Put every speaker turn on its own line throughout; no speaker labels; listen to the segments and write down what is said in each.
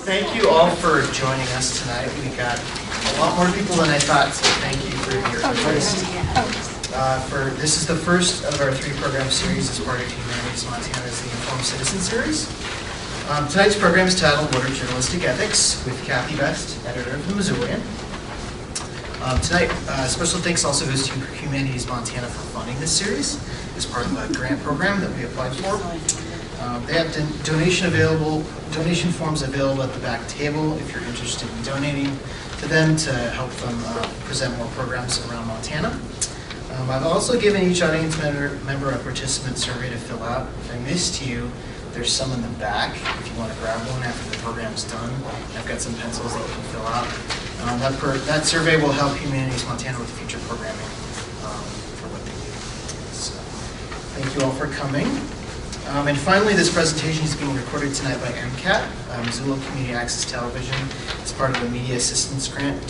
Thank you all for joining us tonight. We got a lot more people than I thought, so thank you for your interest. This is the first of our 3-program series as part of Humanities Montana's The Informed Citizen series. Tonight's program is titled What are Journalistic Ethics? With Kathy Best, editor of the Missoulian. Tonight, special thanks also goes to Humanities Montana for funding this series as part of a grant program that we applied for. They have donation forms available at the back table if you're interested in donating to them to help them present more programs around Montana. I've also given each audience member a participant survey to fill out. If I missed you, there's some in the back if you want to grab one after the program's done. I've got some pencils that you can fill out. That survey will help Humanities Montana with future programming for what they do. So, thank you all for coming. And finally, this presentation is being recorded tonight by MCAT, Missoula Community Access Television. It's part of a media assistance grant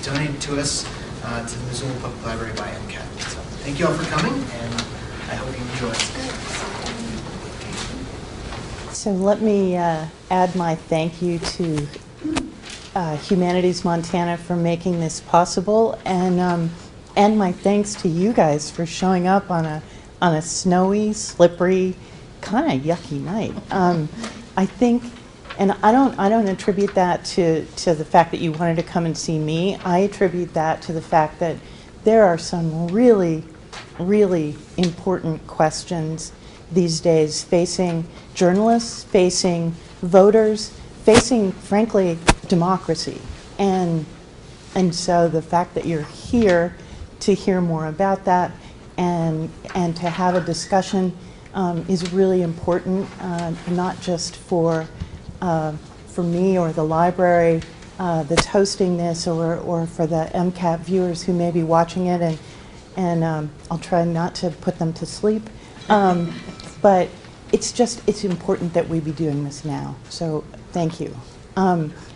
donated to us to the Missoula Public Library by MCAT. So, thank you all for coming, and I hope you enjoy.
So let me add my thank you to Humanities Montana for making this possible, and my thanks to you guys for showing up on a snowy, slippery, kind of yucky night. I think, and I don't attribute that to the fact that you wanted to come and see me. I attribute that to the fact that there are some really, really important questions these days facing journalists, facing voters, facing, frankly, democracy. And so the fact that you're here to hear more about that and to have a discussion is really important, not just for me or the library that's hosting this, or for the MCAT viewers who may be watching it, and I'll try not to put them to sleep. But it's important that we be doing this now. So thank you.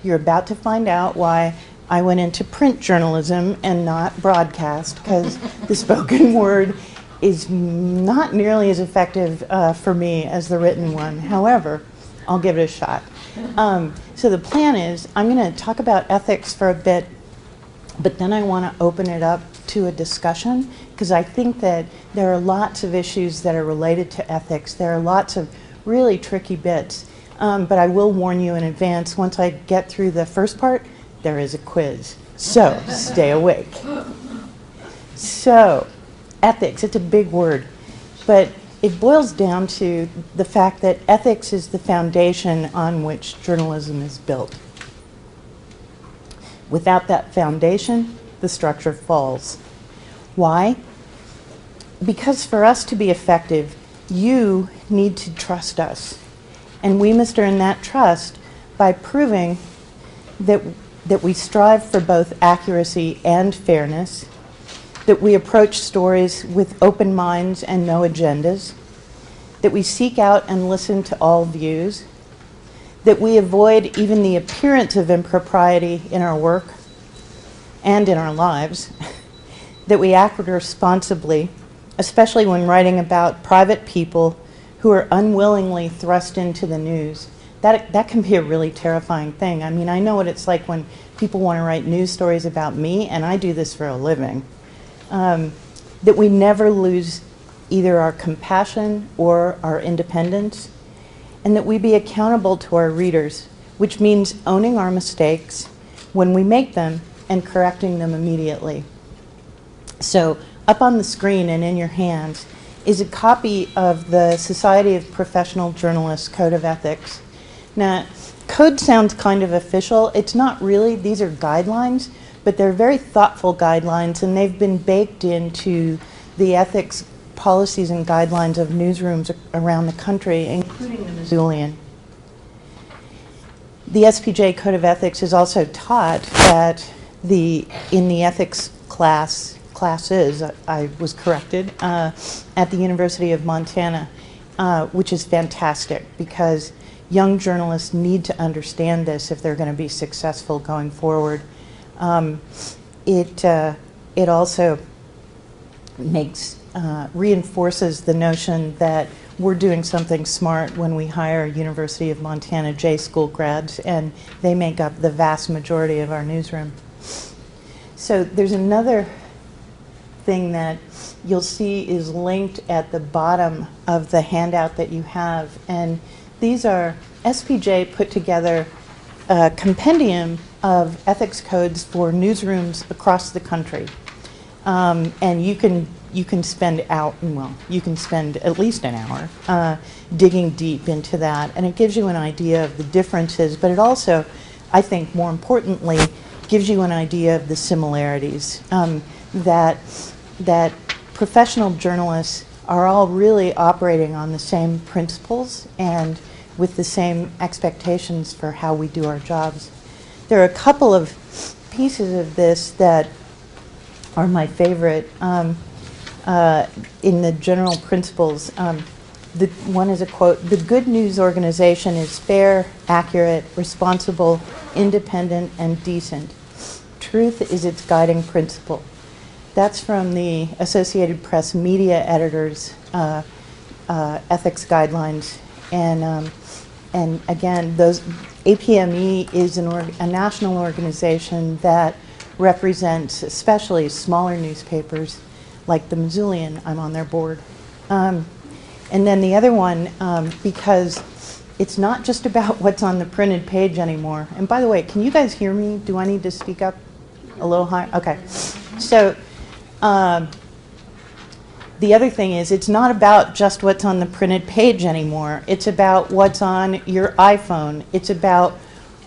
You're about to find out why I went into print journalism and not broadcast, because the spoken word is not nearly as effective for me as the written one. However, I'll give it a shot. So the plan is I'm going to talk about ethics for a bit, but then I want to open it up to a discussion, because I think that there are lots of issues that are related to ethics. There are lots of really tricky bits, but I will warn you in advance, once I get through the first part, there is a quiz. So stay awake. So ethics, it's a big word, but it boils down to the fact that ethics is the foundation on which journalism is built. Without that foundation, the structure falls. Why? Because for us to be effective, you need to trust us. And we must earn that trust by proving that we strive for both accuracy and fairness, that we approach stories with open minds and no agendas, that we seek out and listen to all views, that we avoid even the appearance of impropriety in our work and in our lives, that we act responsibly, especially when writing about private people who are unwillingly thrust into the news. That can be a really terrifying thing. I mean, I know what it's like when people want to write news stories about me, and I do this for a living. That we never lose either our compassion or our independence, and that we be accountable to our readers, which means owning our mistakes when we make them and correcting them immediately. So up on the screen and in your hands is a copy of the Society of Professional Journalists Code of Ethics. Now, code sounds kind of official. It's not really. These are guidelines, but they're very thoughtful guidelines, and they've been baked into the ethics policies and guidelines of newsrooms around the country, including the Missoulian. The SPJ Code of Ethics is also taught in the ethics classes, I was corrected, at the University of Montana, which is fantastic, because young journalists need to understand this if they're going to be successful going forward. It also makes reinforces the notion that we're doing something smart when we hire University of Montana J School grads, and they make up the vast majority of our newsroom. So there's another thing that you'll see is linked at the bottom of the handout that you have, and these are SPJ put together a compendium of ethics codes for newsrooms across the country. And you can spend you can spend at least an hour digging deep into that, and it gives you an idea of the differences, but it also, I think more importantly, gives you an idea of the similarities, that professional journalists are all really operating on the same principles and with the same expectations for how we do our jobs. There are a couple of pieces of this that are my favorite in the general principles. One is a quote: "The good news organization is fair, accurate, responsible, independent, and decent. Truth is its guiding principle." That's from the Associated Press media editors' ethics guidelines. And again, those APME is a national organization that represents especially smaller newspapers like the Missoulian. I'm on their board. And then the other one, because it's not just about what's on the printed page anymore. And by the way, can you guys hear me? Do I need to speak up a little higher? Okay. So the other thing is, it's not about just what's on the printed page anymore. It's about what's on your iPhone. It's about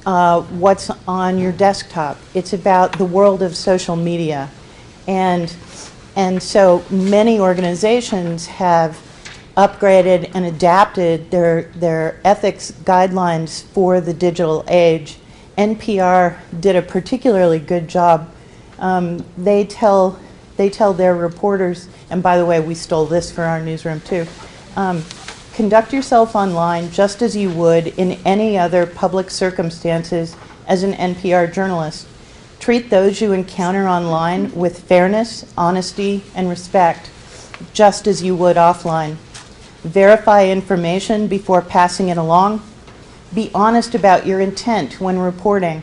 what's on your desktop. It's about the world of social media. And so many organizations have upgraded and adapted their ethics guidelines for the digital age. NPR did a particularly good job. They tell their reporters, and by the way, we stole this for our newsroom too, conduct yourself online just as you would in any other public circumstances as an NPR journalist. Treat those you encounter online with fairness, honesty, and respect, just as you would offline. Verify information before passing it along. Be honest about your intent when reporting.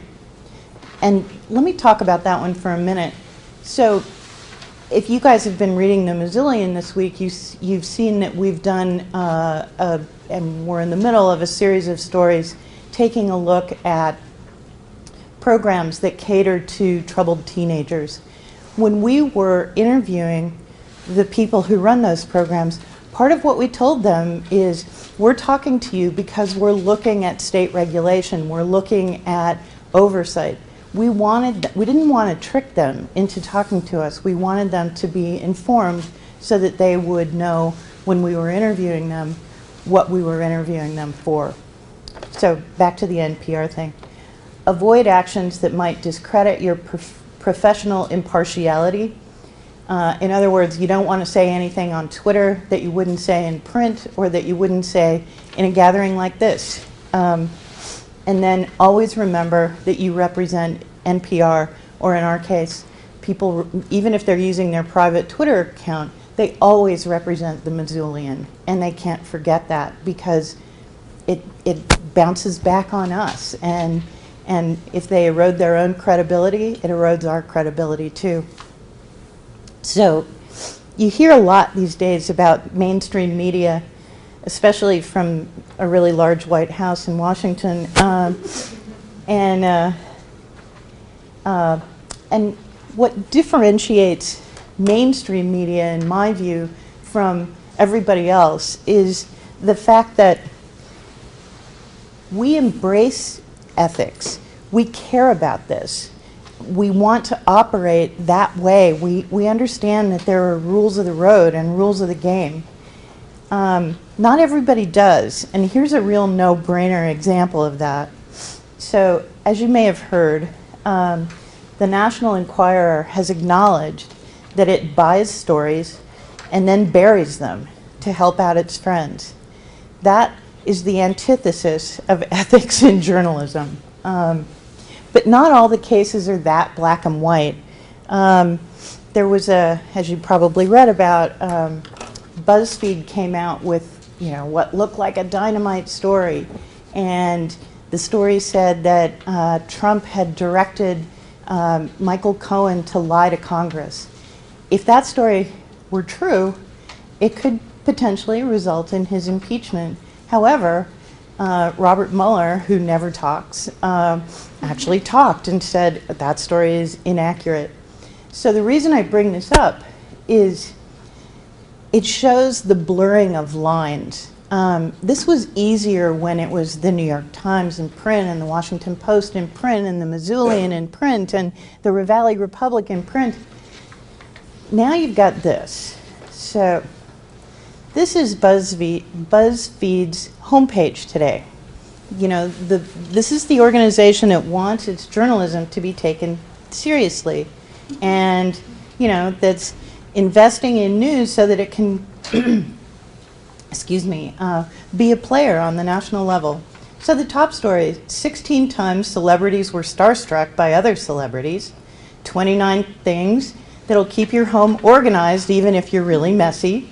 And let me talk about that one for a minute. So if you guys have been reading the Missoulian this week, you've seen that we've done, and we're in the middle of a series of stories taking a look at programs that cater to troubled teenagers. When we were interviewing the people who run those programs, part of what we told them is, we're talking to you because we're looking at state regulation, we're looking at oversight. We didn't want to trick them into talking to us. We wanted them to be informed so that they would know when we were interviewing them what we were interviewing them for. So back to the NPR thing. Avoid actions that might discredit your professional impartiality. In other words, you don't want to say anything on Twitter that you wouldn't say in print or that you wouldn't say in a gathering like this. And then always remember that you represent NPR, or in our case, people, even if they're using their private Twitter account, they always represent the Missoulian, and they can't forget that because it bounces back on us. And if they erode their own credibility, it erodes our credibility too. So you hear a lot these days about mainstream media, especially from a really large White House in Washington, and what differentiates mainstream media, in my view, from everybody else is the fact that we embrace ethics. We care about this. We want to operate that way. We understand that there are rules of the road and rules of the game. Not everybody does, and here's a real no-brainer example of that. So, as you may have heard, the National Enquirer has acknowledged that it buys stories and then buries them to help out its friends. That is the antithesis of ethics in journalism. But not all the cases are that black and white. there was as you probably read about, BuzzFeed came out with, what looked like a dynamite story. And the story said that Trump had directed Michael Cohen to lie to Congress. If that story were true, it could potentially result in his impeachment. However, Robert Mueller, who never talks, actually talked and said that story is inaccurate. So the reason I bring this up is it shows the blurring of lines. This was easier when it was the New York Times in print and the Washington Post in print and the Missoulian in print and the Valley Republic in print. Now you've got this. So this is BuzzFeed's homepage today. This is the organization that wants its journalism to be taken seriously, and that's investing in news so that it can be a player on the national level. So the top story, 16 times celebrities were starstruck by other celebrities, 29 things that'll keep your home organized even if you're really messy,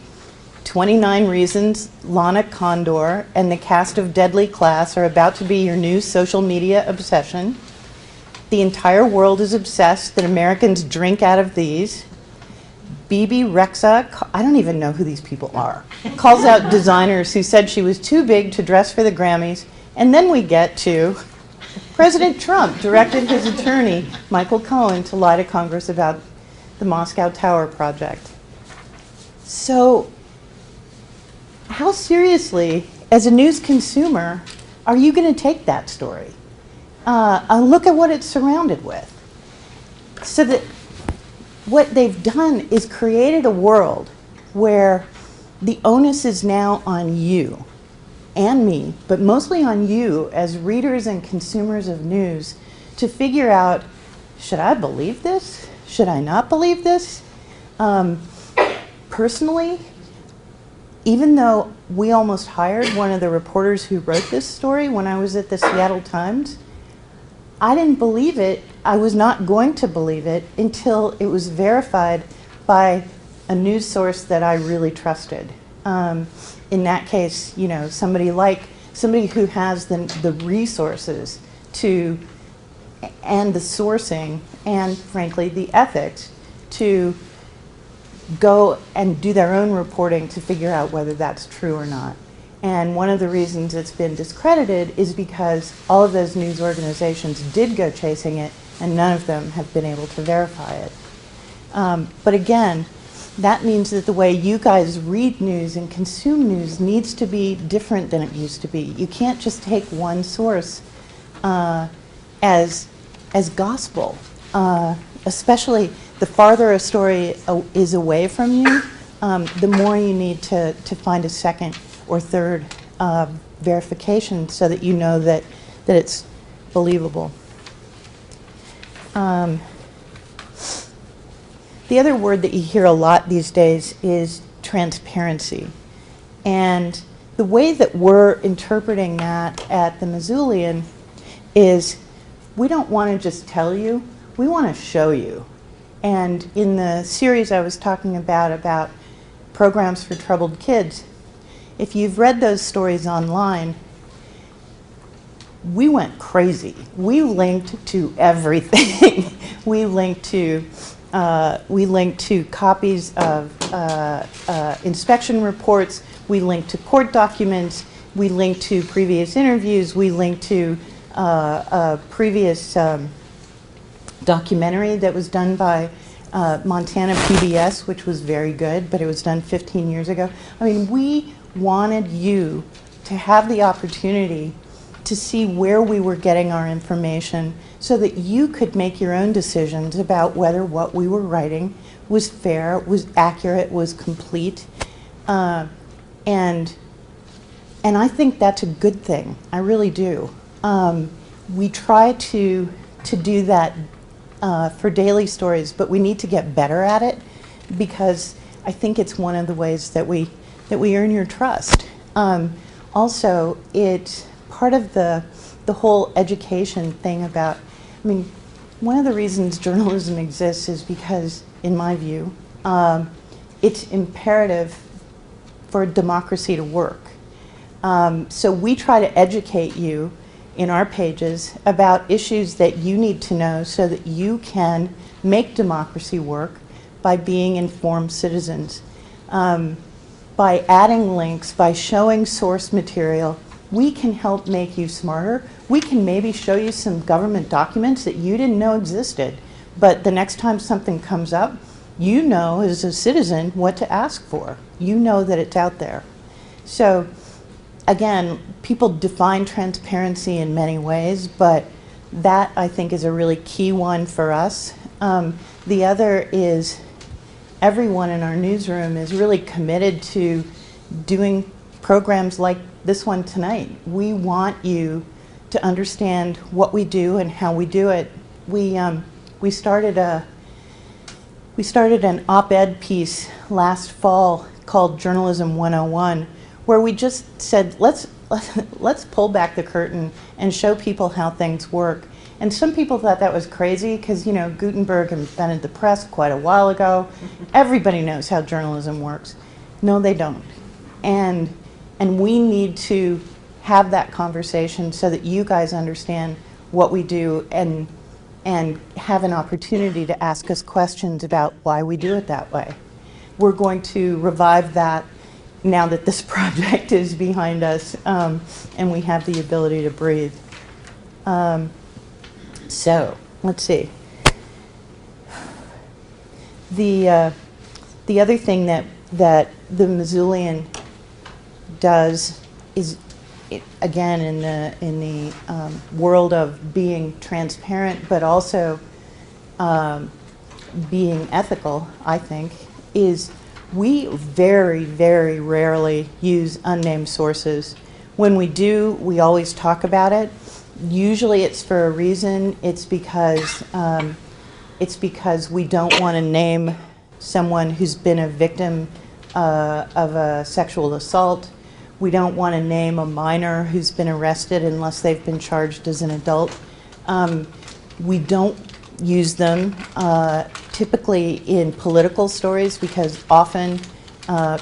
29 reasons Lana Condor and the cast of Deadly Class are about to be your new social media obsession. The entire world is obsessed that Americans drink out of these. Bibi Rexha, I don't even know who these people are, calls out designers who said she was too big to dress for the Grammys. And then we get to President Trump directed his attorney, Michael Cohen, to lie to Congress about the Moscow Tower project. So how seriously, as a news consumer, are you going to take that story? Look at what it's surrounded with. So that what they've done is created a world where the onus is now on you and me, but mostly on you as readers and consumers of news to figure out, should I believe this? Should I not believe this? Personally, even though we almost hired one of the reporters who wrote this story when I was at the Seattle Times, I didn't believe it. I was not going to believe it until it was verified by a news source that I really trusted. In that case, somebody who has the resources to, and the sourcing, and frankly, the ethics to go and do their own reporting to figure out whether that's true or not. And one of the reasons it's been discredited is because all of those news organizations did go chasing it, and none of them have been able to verify it. But again, that means that the way you guys read news and consume news needs to be different than it used to be. You can't just take one source as gospel, especially the farther a story is away from you, the more you need to find a second or third verification so that you know that it's believable. The other word that you hear a lot these days is transparency. And the way that we're interpreting that at the Missoulian is we don't want to just tell you, we want to show you. And in the series I was talking about programs for troubled kids, if you've read those stories online, we went crazy. We linked to everything. We linked to copies of inspection reports. We linked to court documents. We linked to previous interviews. We linked to a previous documentary that was done by Montana PBS, which was very good, but it was done 15 years ago. I mean, we wanted you to have the opportunity to see where we were getting our information so that you could make your own decisions about whether what we were writing was fair, was accurate, was complete. And I think that's a good thing. I really do. We try to do that for daily stories, but we need to get better at it because I think it's one of the ways that we earn your trust. Also, it's part of the whole education thing about, I mean, one of the reasons journalism exists is because, in my view, it's imperative for democracy to work. So we try to educate you in our pages about issues that you need to know so that you can make democracy work by being informed citizens. By adding links, by showing source material, we can help make you smarter. We can maybe show you some government documents that you didn't know existed, but the next time something comes up, you know as a citizen what to ask for. You know that it's out there. So again, people define transparency in many ways, but that I think is a really key one for us. The other is everyone in our newsroom is really committed to doing programs like this one tonight. We want you to understand what we do and how we do it. We started an op-ed piece last fall called Journalism 101, where we just said, let's pull back the curtain and show people how things work. And some people thought that was crazy because, you know, Gutenberg invented the press quite a while ago. Everybody knows how journalism works. No, they don't. And we need to have that conversation so that you guys understand what we do and have an opportunity to ask us questions about why we do it that way. We're going to revive that now that this project is behind us and we have the ability to breathe. So let's see. The other thing that the Missoulian does is, again, in the world of being transparent, but also being ethical, I think, is we very, very rarely use unnamed sources. When we do, we always talk about it. Usually it's for a reason. It's because we don't want to name someone who's been a victim of a sexual assault. We don't want to name a minor who's been arrested unless they've been charged as an adult. We don't use them typically in political stories because often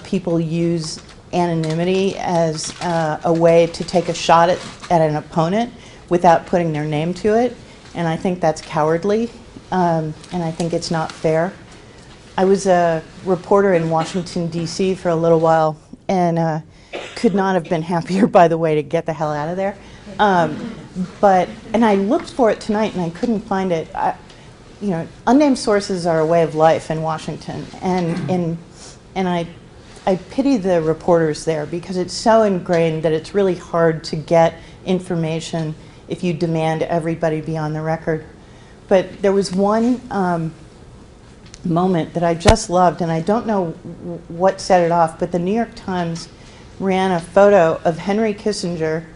people use anonymity as a way to take a shot at an opponent without putting their name to it, and I think that's cowardly, and I think it's not fair. I was a reporter in Washington, D.C. for a little while, and could not have been happier, by the way, to get the hell out of there. And I looked for it tonight, and I couldn't find it. You know, unnamed sources are a way of life in Washington, and I pity the reporters there because it's so ingrained that it's really hard to get information if you demand everybody be on the record. But there was one moment that I just loved, and I don't know what set it off, but the New York Times ran a photo of Henry Kissinger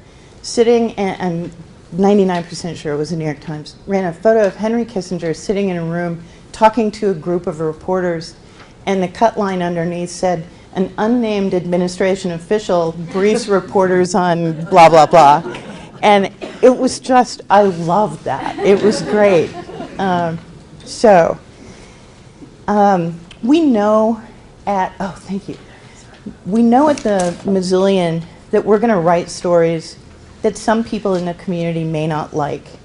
sitting, and 99% sure it was the New York Times, ran a photo of Henry Kissinger sitting in a room talking to a group of reporters, and the cut line underneath said, "An unnamed administration official briefs reporters on blah, blah, blah." And it was just, I loved that. It was great. We know thank you. We know at the Missoulian that we're going to write stories that some people in the community may not like.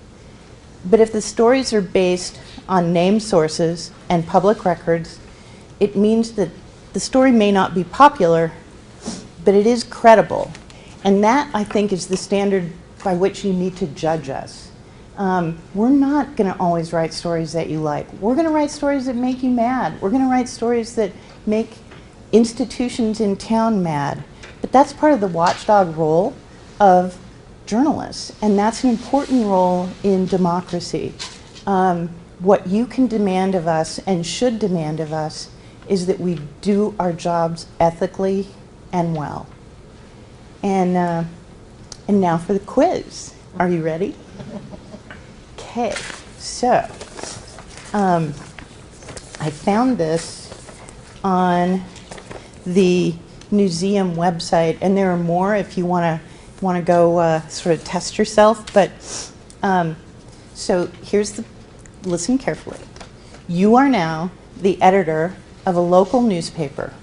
But if the stories are based on named sources and public records, it means that the story may not be popular, but it is credible. And that, I think, is the standard by which you need to judge us. We're not going to always write stories that you like. We're going to write stories that make you mad. We're going to write stories that make institutions in town mad. But that's part of the watchdog role of journalists, and that's an important role in democracy. What you can demand of us and should demand of us is that we do our jobs ethically and well. And now for the quiz. Are you ready? Okay, so I found this on the museum website, and there are more if you want to go sort of test yourself. But so here's listen carefully. You are now the editor of a local newspaper.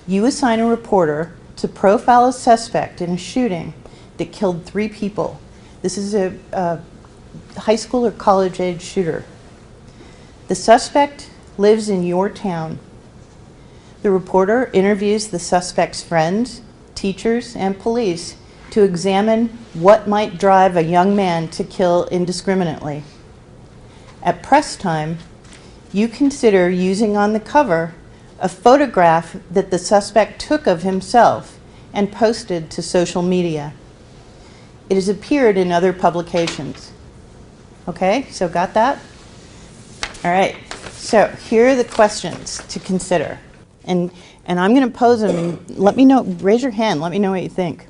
You assign a reporter to profile a suspect in a shooting that killed 3 people. This is a high school or college-age shooter. The suspect lives in your town. The reporter interviews the suspect's friends, teachers, and police to examine what might drive a young man to kill indiscriminately. At press time, you consider using on the cover a photograph that the suspect took of himself and posted to social media. It has appeared in other publications. Okay, so got that? All right, so here are the questions to consider. And I'm going to pose them, and let me know, raise your hand, let me know what you think.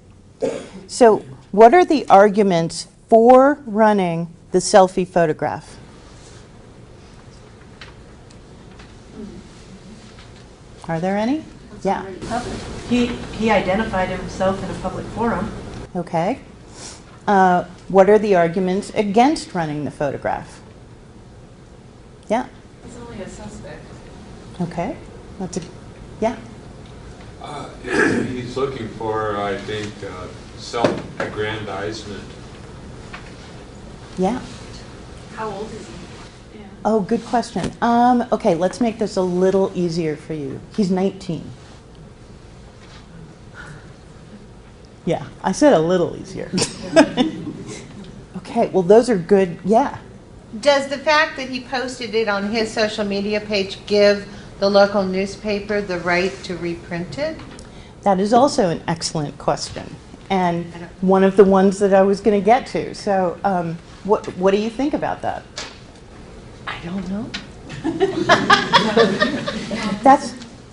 So what are the arguments for running the selfie photograph? Are there any? Yeah.
He identified himself in a public forum.
Okay. What are the arguments against running the photograph? Yeah.
He's only a suspect.
Okay. That's a, yeah.
He's looking for, I think, self-aggrandizement.
Yeah.
How old is he? Yeah.
Oh, good question. Okay, let's make this a little easier for you. He's 19. Yeah, I said a little easier. Okay, well, those are good. Yeah.
Does the fact that he posted it on his social media page give the local newspaper the right to reprint it?
That is also an excellent question, and one of the ones that I was going to get to. So, what do you think about that?
I don't know.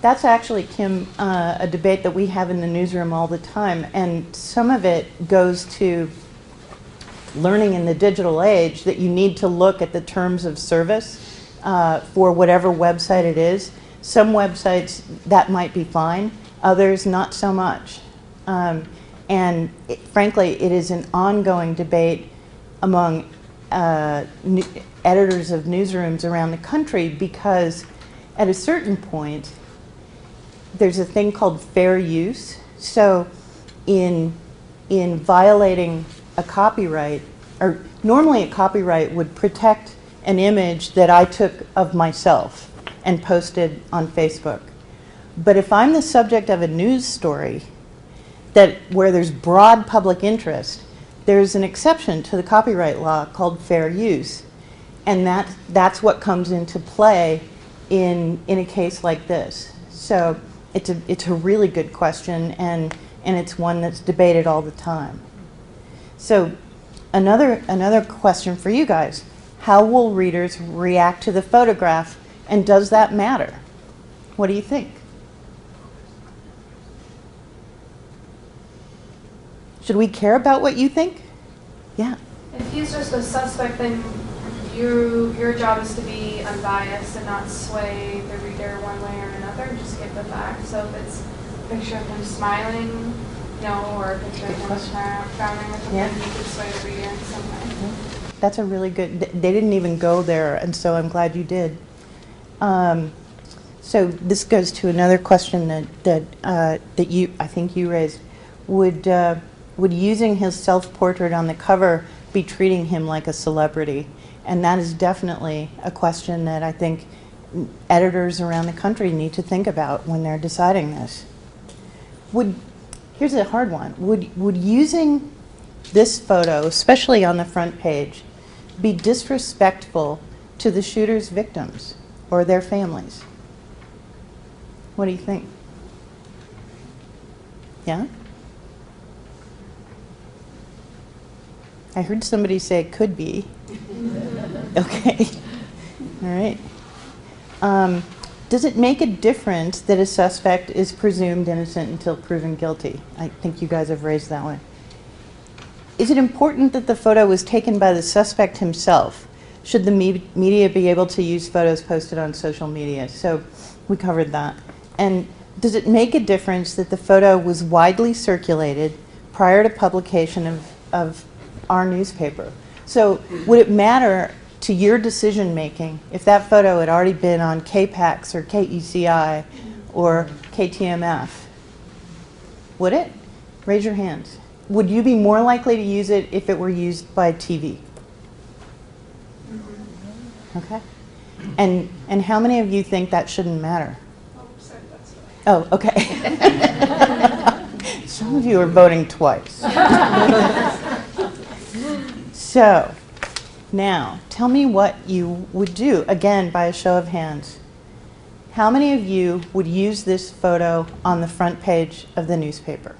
That's actually, Kim, a debate that we have in the newsroom all the time, and some of it goes to learning in the digital age that you need to look at the terms of service for whatever website it is. Some websites, that might be fine, others not so much. Frankly, it is an ongoing debate among editors of newsrooms around the country, because at a certain point, there's a thing called fair use. So in violating a copyright, or normally a copyright would protect an image that I took of myself and posted on Facebook. But if I'm the subject of a news story where there's broad public interest, there's an exception to the copyright law called fair use. And that's what comes into play in a case like this. So it's a really good question, and it's one that's debated all the time. So another question for you guys: how will readers react to the photograph, and does that matter? What do you think? Should we care about what you think? Yeah.
If he's just a suspect, then your job is to be unbiased and not sway the reader one way or another, and just give the facts. So if it's a picture of him smiling, or a picture of him frowning with something, you could sway the reader in some way.
That's a really good, they didn't even go there, and so I'm glad you did. So this goes to another question that I think you raised. Would using his self-portrait on the cover be treating him like a celebrity? And that is definitely a question that I think editors around the country need to think about when they're deciding this. Here's a hard one. Would using this photo, especially on the front page, be disrespectful to the shooter's victims or their families? What do you think? Yeah? I heard somebody say it could be. Okay. All right. Does it make a difference that a suspect is presumed innocent until proven guilty? I think you guys have raised that one. Is it important that the photo was taken by the suspect himself? Should the media be able to use photos posted on social media? So we covered that. And does it make a difference that the photo was widely circulated prior to publication of our newspaper? So would it matter to your decision making, if that photo had already been on KPAX or KECI or KTMF? Would it? Raise your hands. Would you be more likely to use it if it were used by TV? Okay. And how many of you think that shouldn't matter? Oh, okay. Some of you are voting twice. So, now, tell me what you would do, again, by a show of hands. How many of you would use this photo on the front page of the newspaper?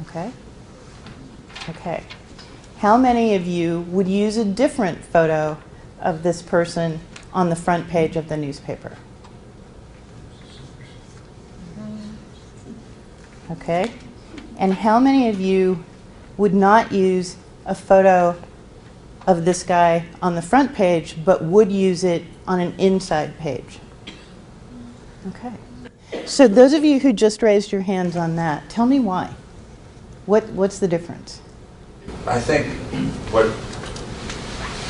Okay? Okay. How many of you would use a different photo of this person on the front page of the newspaper? Okay. And how many of you would not use a photo of this guy on the front page, but would use it on an inside page? Okay. So those of you who just raised your hands on that, tell me why. What's the difference?
I think what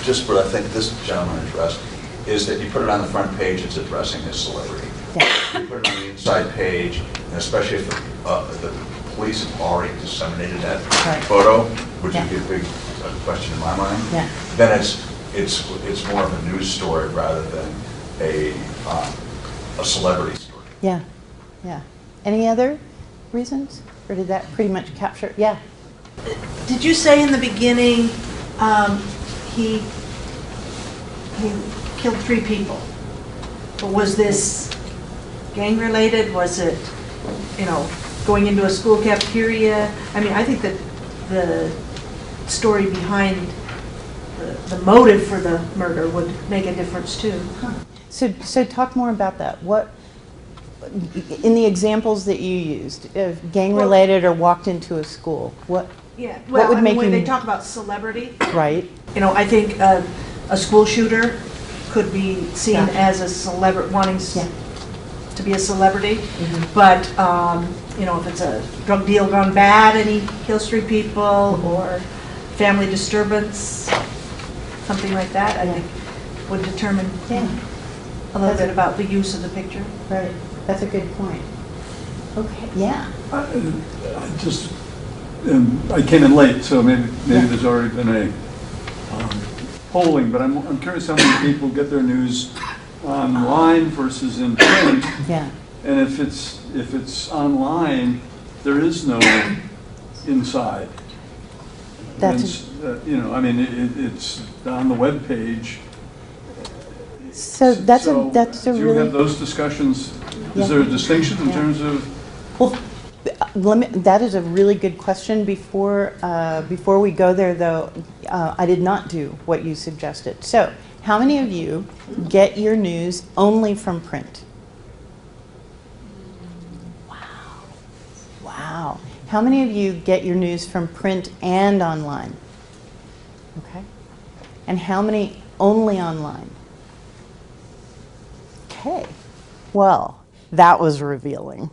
this gentleman addressed is that you put it on the front page, it's addressing his celebrity.
Yeah.
You put it on the inside page, and especially if the police have already disseminated that
Right.
photo, which
Yeah.
would be a big question in my mind.
Yeah.
Then it's more of a news story rather than a celebrity story.
Yeah. Yeah. Any other reasons? Or did that pretty much capture? Yeah.
Did you say in the beginning he killed 3 people? But was this gang related? Was it, going into a school cafeteria? I mean, I think that the story behind the motive for the murder would make a difference too.
Huh. So talk more about that. What, in the examples that you used, if gang related or walked into a school, what?
Yeah,
What would make
when
you-
they talk about celebrity,
Right.
I think a school shooter could be seen
Yeah.
as a celebrity, wanting
Yeah.
to be a celebrity. But, if it's a drug deal gone bad and he kills 3 people, or family disturbance, something like that, I think would determine
Yeah.
a little bit about the use of the picture.
Right. That's a good point. Okay. Yeah.
I came in late, so maybe
Yeah.
there's already been a polling, but I'm curious how many people get their news online versus in print.
Yeah.
And if it's online, there is no inside.
That's
It's on the web page.
So that's a
do you
really
have those discussions?
Yeah.
Is there a distinction in
Yeah.
terms of?
well. That is a really good question. Before we go there, though, I did not do what you suggested. So, how many of you get your news only from print? Wow. Wow. How many of you get your news from print and online? Okay. And how many only online? Okay. Well, that was revealing.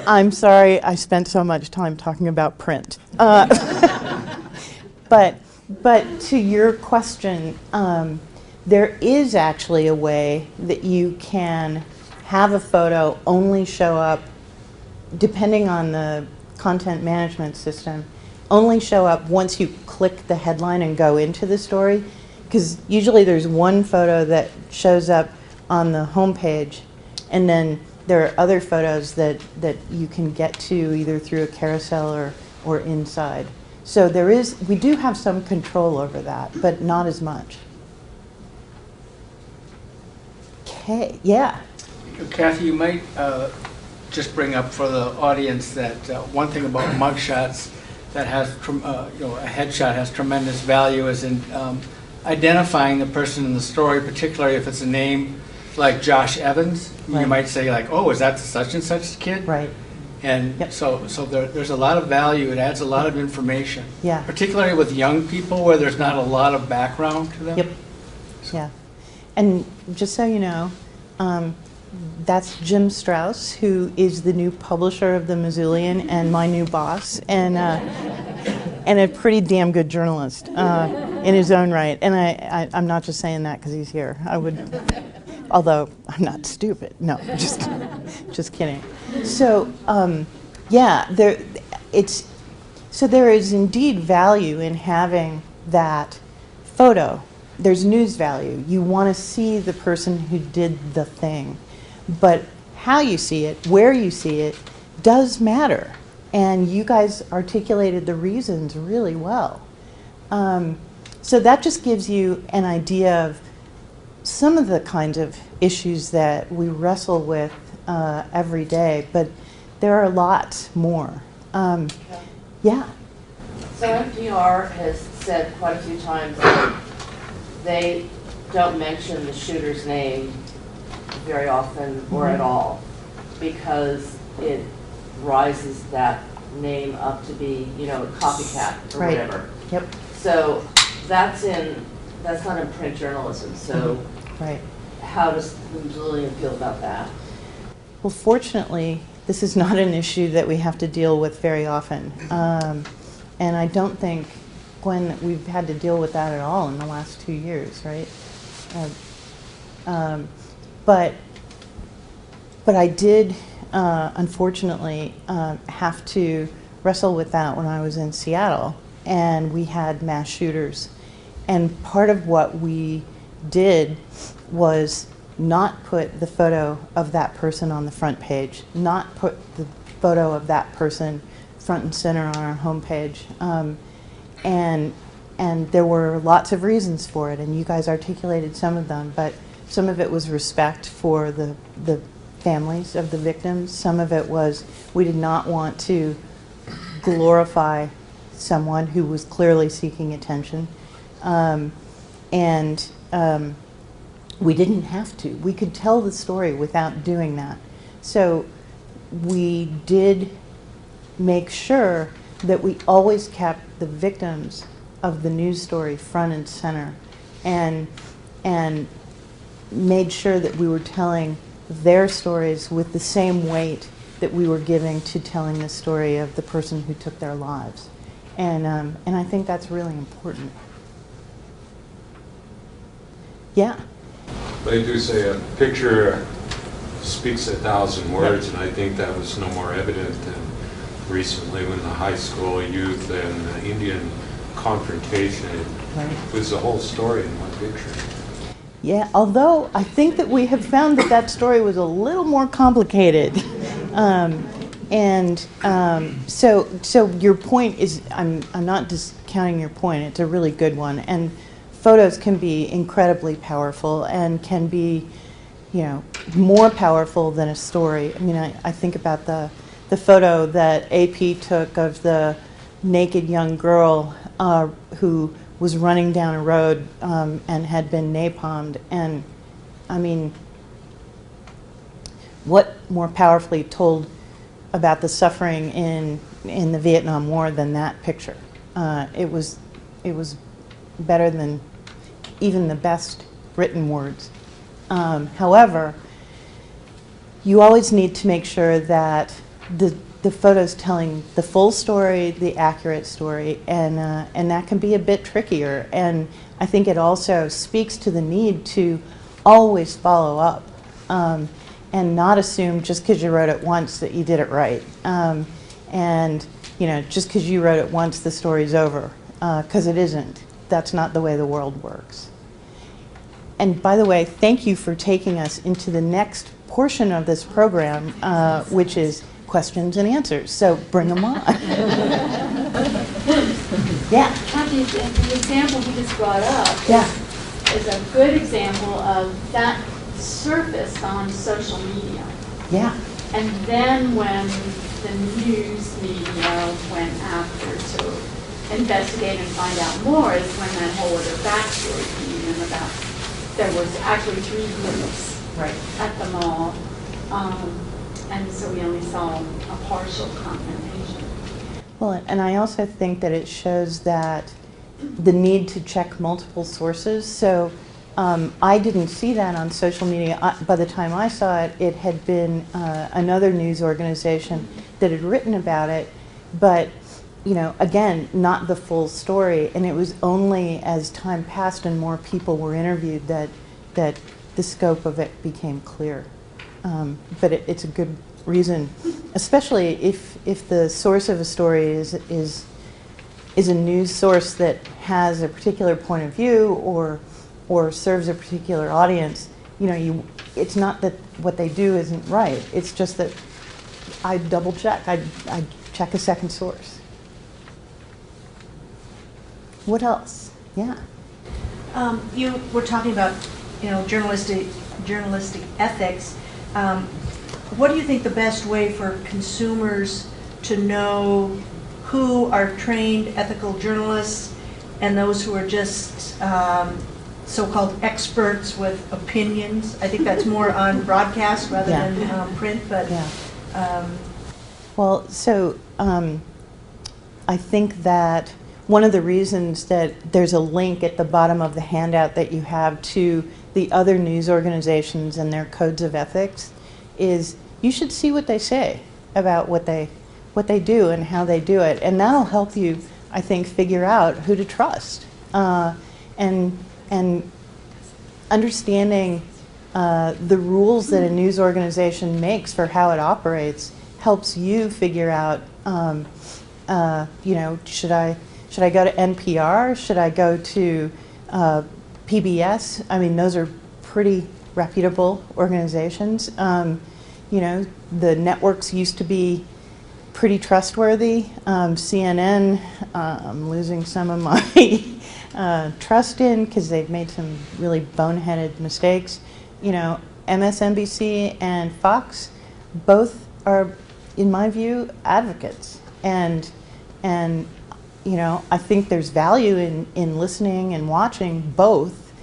I'm sorry I spent so much time talking about print. But to your question, there is actually a way that you can have a photo only show up, depending on the content management system, only show up once you click the headline and go into the story. Because usually there's one photo that shows up on the homepage, and then there are other photos that you can get to either through a carousel or inside. So we do have some control over that, but not as much. Okay, yeah.
Kathy, you might just bring up for the audience that one thing about mugshots that has, a headshot has tremendous value is in identifying the person in the story, particularly if it's a name like Josh Evans.
Right.
You might say like, oh, is that such and such kid?
Right.
And
Yep.
so there's a lot of value. It adds a lot of information.
Yeah.
Particularly with young people where there's not a lot of background to them.
Yep. Yeah. And just so you know, that's Jim Strauss, who is the new publisher of the Missoulian and my new boss. And and a pretty damn good journalist in his own right. And I'm not just saying that because he's here. I would, although I'm not stupid. No, just kidding. So yeah, there is indeed value in having that photo. There's news value. You want to see the person who did the thing, but how you see it, where you see it, does matter. And you guys articulated the reasons really well. So that just gives you an idea of some of the kinds of issues that we wrestle with every day, but there are lots more. Yeah.
So NPR has said quite a few times that they don't mention the shooter's name very often or at all because it rises that name up to be, you know, a copycat or
Right.
whatever.
Yep.
So that's not in print journalism. So
Right.
how does the Missoulian feel about that?
Well, fortunately, this is not an issue that we have to deal with very often. And I don't think, Gwen, that we've had to deal with that at all in the last 2 years, right? But I did, unfortunately, have to wrestle with that when I was in Seattle, and we had mass shooters. And part of what we did was not put the photo of that person on the front page, not put the photo of that person front and center on our homepage. And there were lots of reasons for it, and you guys articulated some of them, but some of it was respect for the families of the victims. Some of it was we did not want to glorify someone who was clearly seeking attention. We didn't have to. We could tell the story without doing that. So we did make sure that we always kept the victims of the news story front and center, and made sure that we were telling their stories with the same weight that we were giving to telling the story of the person who took their lives. And I think that's really important. Yeah.
They do say a picture speaks 1,000 words, and I think that was no more evident than recently when the high school youth and the Indian confrontation, it was the whole story in one picture.
Yeah, although I think that we have found that that story was a little more complicated. So your point is, I'm not discounting your point, it's a really good one. And photos can be incredibly powerful and can be, you know, more powerful than a story. I mean, I think about the photo that AP took of the naked young girl who was running down a road and had been napalmed. And I mean, what more powerfully told about the suffering in the Vietnam War than that picture? It was better than even the best written words. However, you always need to make sure that the photo's telling the full story, the accurate story, and that can be a bit trickier. And I think it also speaks to the need to always follow up and not assume just because you wrote it once that you did it right. And you know, just because you wrote it once, the story's over, because it isn't. That's not the way the world works. And by the way, thank you for taking us into the next portion of this program, which is questions and answers. So bring them on. Yeah.
The example he just brought up is a good example of that surfaced on social media.
Yeah.
And then when the news media went after to investigate and find out more is when that whole other backstory came in about there was actually 3 groups at the mall. And so we only saw a partial confrontation.
Well, and I also think that it shows that the need to check multiple sources. So I didn't see that on social media. By the time I saw it, it had been another news organization that had written about it. But you know, again, not the full story. And it was only as time passed and more people were interviewed that the scope of it became clear. But it's a good reason, especially if the source of a story is a news source that has a particular point of view or serves a particular audience. You know, it's not that what they do isn't right. It's just that I double check. I check a second source. What else? Yeah.
You were talking about, you know, journalistic ethics. What do you think the best way for consumers to know who are trained ethical journalists and those who are just so-called experts with opinions? I think that's more on broadcast rather than print, but...
Well, so I think that one of the reasons that there's a link at the bottom of the handout that you have to the other news organizations and their codes of ethics is you should see what they say about what they do and how they do it, and that'll help you, I think, figure out who to trust. And understanding the rules that a news organization makes for how it operates helps you figure out, you know, should I go to NPR? Should I go to PBS? I mean, those are pretty reputable organizations. You know, the networks used to be pretty trustworthy. CNN, I'm losing some of my trust in because they've made some really boneheaded mistakes. You know, MSNBC and Fox both are, in my view, advocates. And you know, I think there's value in listening and watching both,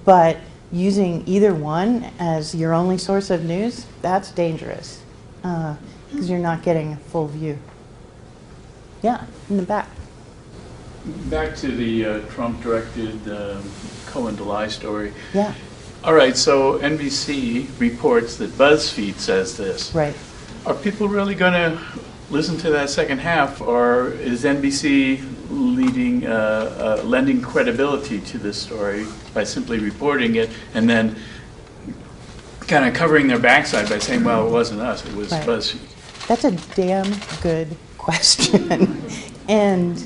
but using either one as your only source of news, that's dangerous because you're not getting a full view. Yeah, in the back.
Back to the Trump-directed Cohen to Lie story.
Yeah.
All right, so NBC reports that BuzzFeed says this.
Right.
Are people really going to listen to that second half, or is NBC lending credibility to this story by simply reporting it and then kind of covering their backside by saying, well, it wasn't us, it was BuzzFeed?
That's a damn good question. And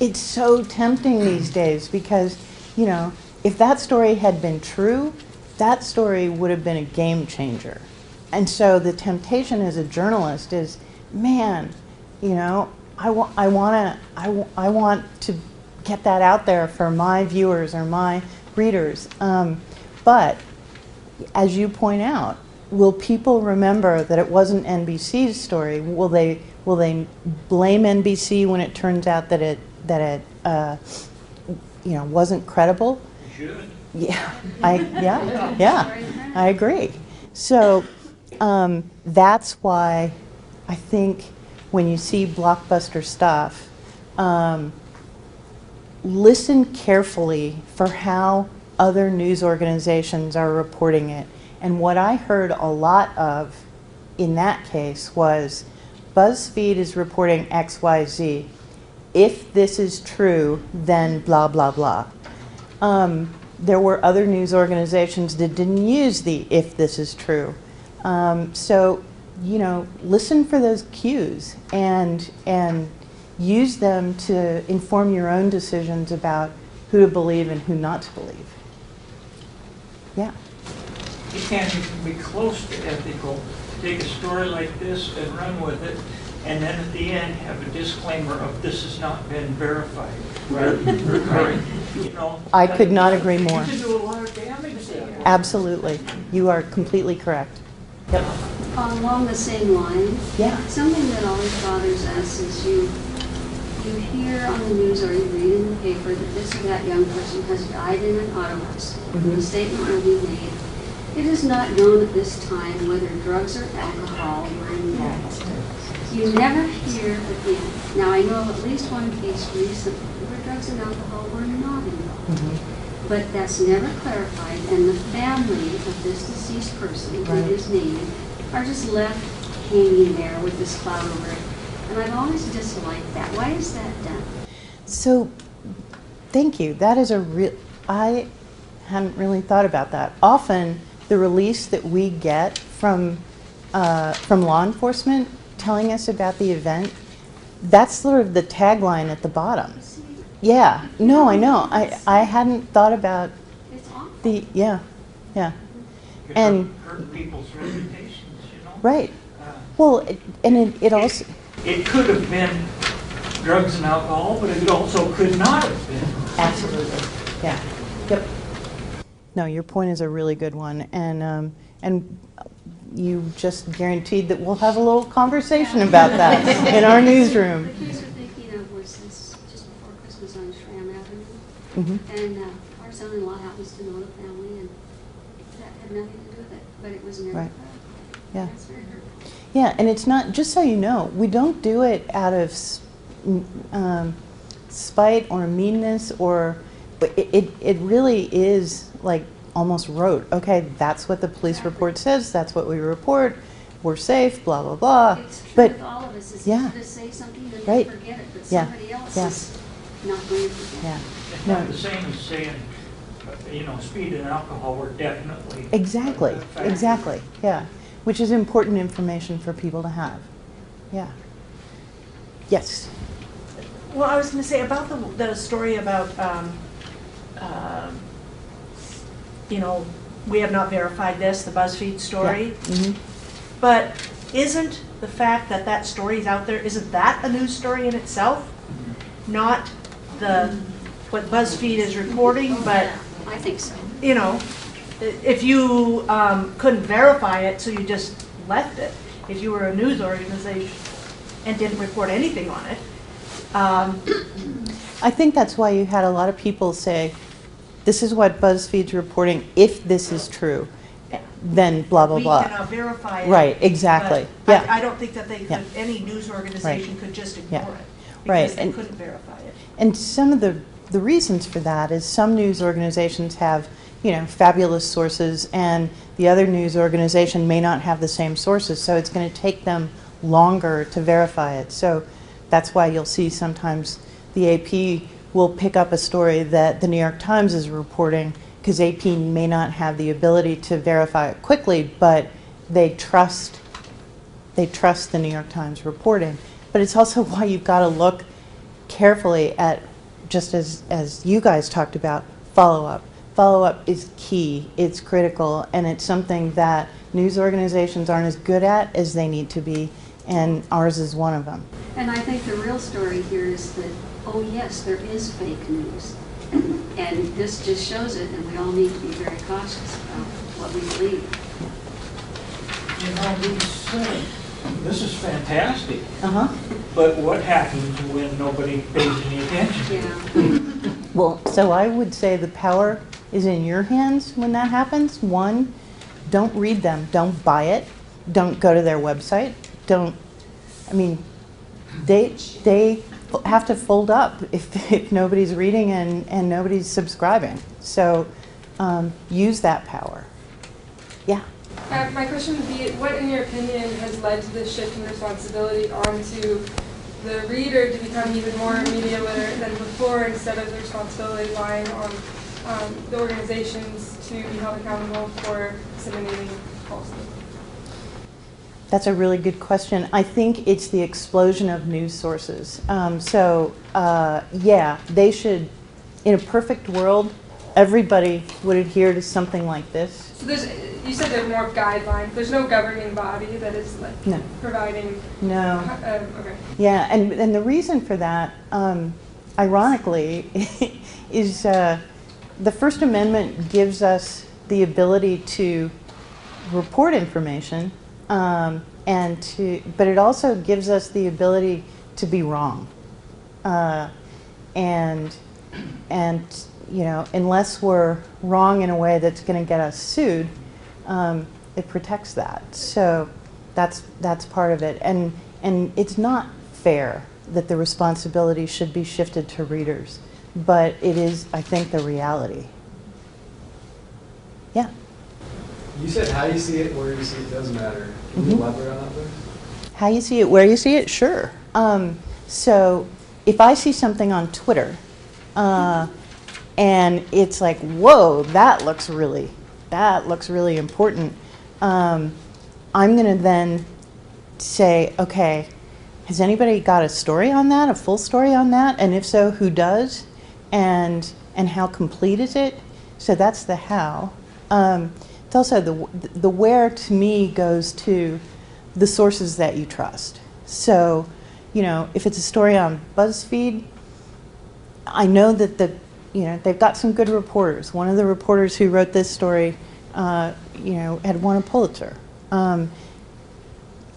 it's so tempting these days because, you know, if that story had been true, that story would have been a game changer. And so the temptation as a journalist is, man, you know, I want to get that out there for my viewers or my readers. But as you point out, will people remember that it wasn't NBC's story? Will they blame NBC when it turns out that it you know, wasn't credible?
You should.
Yeah, I agree. So that's why I think when you see blockbuster stuff, listen carefully for how other news organizations are reporting it. And what I heard a lot of in that case was BuzzFeed is reporting XYZ. If this is true, then blah, blah, blah. There were other news organizations that didn't use the if this is true. So, you know, listen for those cues and use them to inform your own decisions about who to believe and who not to believe. Yeah.
You can't even be close to ethical. Take a story like this and run with it, and then at the end have a disclaimer of this has not been verified. Right? You know,
I could not agree more.
You can do a lot of damage there.
Absolutely. You are completely correct. Yep.
Along the same line, something that always bothers us is you hear on the news or you read in the paper that this or that young person has died in an auto accident. Mm-hmm. The statement will be made. It is not known at this time whether drugs or alcohol were involved. You never hear again. Now I know of at least one case recently where drugs and alcohol were not involved. Mm-hmm. But that's never clarified, and the family of this deceased person, who is named, are just left hanging there with this cloud over it. And I've always disliked that. Why is that done?
So, thank you. That is a real, I hadn't really thought about that. Often, the release that we get from law enforcement telling us about the event, that's sort of the tagline at the bottom. Yeah, no, I know. I hadn't thought about the, yeah. And
hurt people's reputations,
right. Well, it also...
It could have been drugs and alcohol, but it also could not have been.
Absolutely. Yeah. Yep. No, your point is a really good one, and you just guaranteed that we'll have a little conversation about that in our newsroom.
The case we're thinking of was this just before Christmas on Schramm Avenue, and our son-in-law happens to know the family, and that had nothing to do with it, but it was never
Right. Yeah.
That's very hurtful.
Yeah, and it's not, just so you know, we don't do it out of spite or meanness, or it really is like almost rote. Okay, that's what the police report says, that's what we report, we're safe, blah, blah, blah.
It's true
But
with all of us. It's
yeah.
easy to say something and
Right.
forget it, but
Yeah.
somebody else
Yeah.
is not going to forget
Yeah.
it.
It's
No.
not the same as saying, speed and alcohol were definitely.
Exactly,
a factor.
exactly, yeah. Which is important information for people to have. Yeah. Yes.
Well, I was going to say about the story about, we have not verified this, the BuzzFeed story.
Yeah. Mhm.
But isn't the fact that that story is out there, isn't that a news story in itself? Not what BuzzFeed is reporting, but,
I think so.
if you couldn't verify it, so you just left it, if you were a news organization and didn't report anything on it.
I think that's why you had a lot of people say, this is what BuzzFeed's reporting, if this is true, then blah, blah, blah.
We cannot verify it.
Right, exactly.
But
Yeah.
I don't think that they could,
Yeah.
any news organization
Right.
could just ignore
Yeah.
it.
Right.
Because they
And-
couldn't verify it.
And some of the reasons for that is some news organizations have, fabulous sources, and the other news organization may not have the same sources, so it's going to take them longer to verify it. So that's why you'll see sometimes the AP will pick up a story that the New York Times is reporting, because AP may not have the ability to verify it quickly, but they trust the New York Times reporting. But it's also why you've got to look carefully at, just as you guys talked about, follow-up. Follow-up is key, it's critical, and it's something that news organizations aren't as good at as they need to be, and ours is one of them.
And I think the real story here is that, oh yes, there is fake news. And this just shows it, and we all need to be very cautious about what we believe.
This is fantastic.
Uh-huh.
But what happens when nobody pays any attention?
Yeah.
Well, so I would say the power is in your hands when that happens. One, don't read them, don't buy it, don't go to their website, they have to fold up if nobody's reading and nobody's subscribing. So use that power. Yeah.
My question would be, what in your opinion has led to this shift in responsibility onto the reader to become even more media literate than before, instead of the responsibility lying on the organizations to be held accountable for disseminating falsehood?
That's a really good question. I think it's the explosion of news sources. Yeah, they should, in a perfect world, everybody would adhere to something like this.
So you said there are more guidelines. There's no governing body that is
No.
providing.
No.
Okay.
Yeah, and the reason for that, ironically, is the First Amendment gives us the ability to report information, but it also gives us the ability to be wrong, and unless we're wrong in a way that's going to get us sued, it protects that. So that's part of it, and it's not fair that the responsibility should be shifted to readers, but it is, I think, the reality. Yeah.
You said how you see it, where you see it doesn't matter. Can you elaborate on that, please?
How you see it, where you see it, sure. So if I see something on Twitter and it's like, whoa, that looks really important, I'm going to then say, okay, has anybody got a story on that, a full story on that? And if so, who does? And how complete is it? So that's the how. It's also the where, to me, goes to the sources that you trust. So, you know, if it's a story on BuzzFeed, I know that they've got some good reporters. One of the reporters who wrote this story, had won a Pulitzer.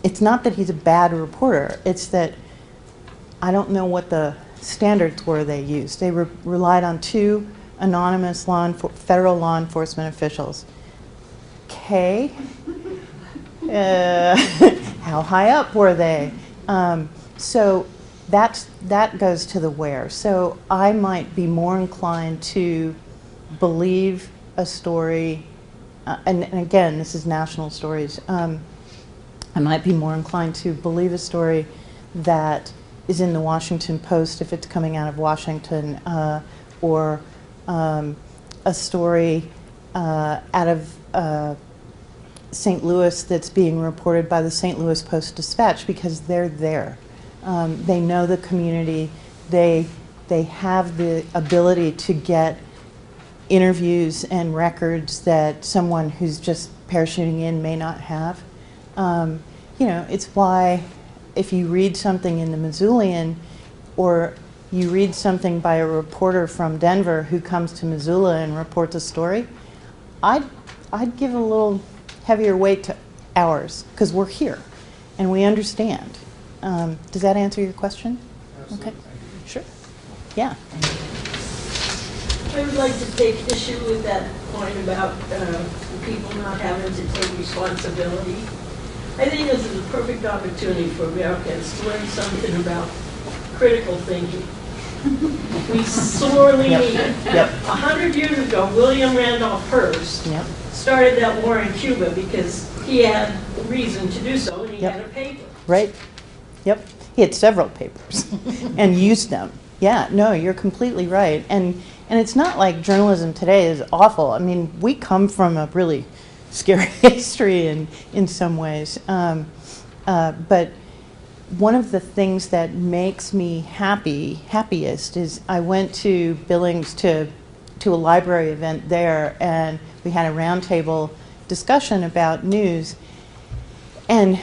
It's not that he's a bad reporter. It's that I don't know what the standards were they used. They relied on 2 anonymous federal law enforcement officials. Okay. How high up were they? So that goes to the where. So I might be more inclined to believe a story, and again, this is national stories. I might be more inclined to believe a story that is in the Washington Post if it's coming out of Washington, or a story out of St. Louis that's being reported by the St. Louis Post-Dispatch, because they're there. They know the community. They have the ability to get interviews and records that someone who's just parachuting in may not have. It's why if you read something in the Missoulian, or you read something by a reporter from Denver who comes to Missoula and reports a story, I'd give a little heavier weight to ours, because we're here and we understand. Does that answer your question?
Absolutely.
Okay, sure. Yeah.
I would like to take issue with that point about people not having to take responsibility. I think this is a perfect opportunity for Americans to learn something about critical thinking. We sorely need it. 100 years ago, William Randolph Hearst started that war in Cuba because he had reason to do so, and he had a paper.
Right. Yep. He had several papers and used them. Yeah, no, you're completely right. And it's not like journalism today is awful. I mean, we come from a really scary history in some ways. But one of the things that makes me happiest is I went to Billings to a library event there, and we had a roundtable discussion about news. And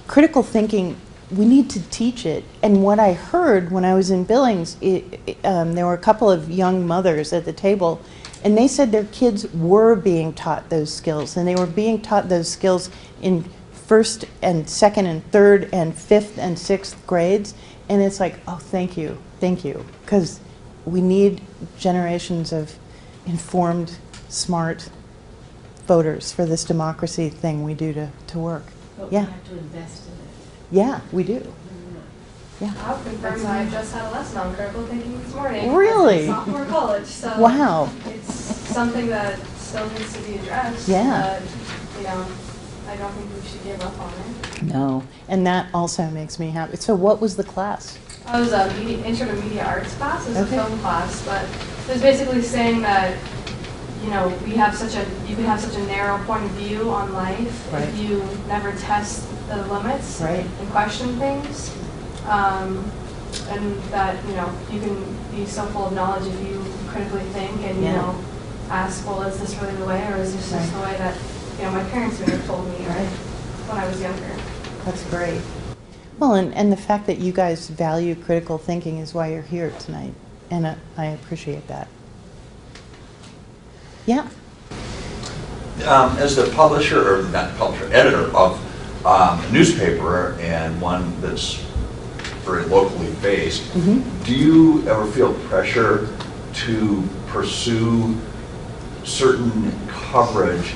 critical thinking, we need to teach it. And what I heard when I was in Billings, there were a couple of young mothers at the table, and they said their kids were being taught those skills, and they were being taught those skills in first and second and third and fifth and sixth grades. And it's like, oh, thank you, because we need generations of informed, smart voters for this democracy thing we do to work.
But
Yeah.
we have to invest in it.
Yeah, we do. Yeah.
I'll confirm that I just had a lesson on critical thinking this morning.
Really?
At sophomore college, so.
Wow.
It's something that still needs to be addressed.
Yeah.
But, I don't think we should give up on it.
No, and that also makes me happy. So what was the class?
It was a intro to media arts class. It was
Okay.
a film class, but it was basically saying that, you could have such a narrow point of view on life
Right.
if you never test the limits
Right.
and question things. And that, you can be so full of knowledge if you critically think and,
Yeah.
ask, well, is this really the way, or is this just the way that, my parents may have told me, or when I was younger.
That's great. Well, and the fact that you guys value critical thinking is why you're here tonight, and I appreciate that. Yeah.
As the publisher, or not publisher, editor of a newspaper, and one that's very locally based, do you ever feel pressure to pursue certain coverage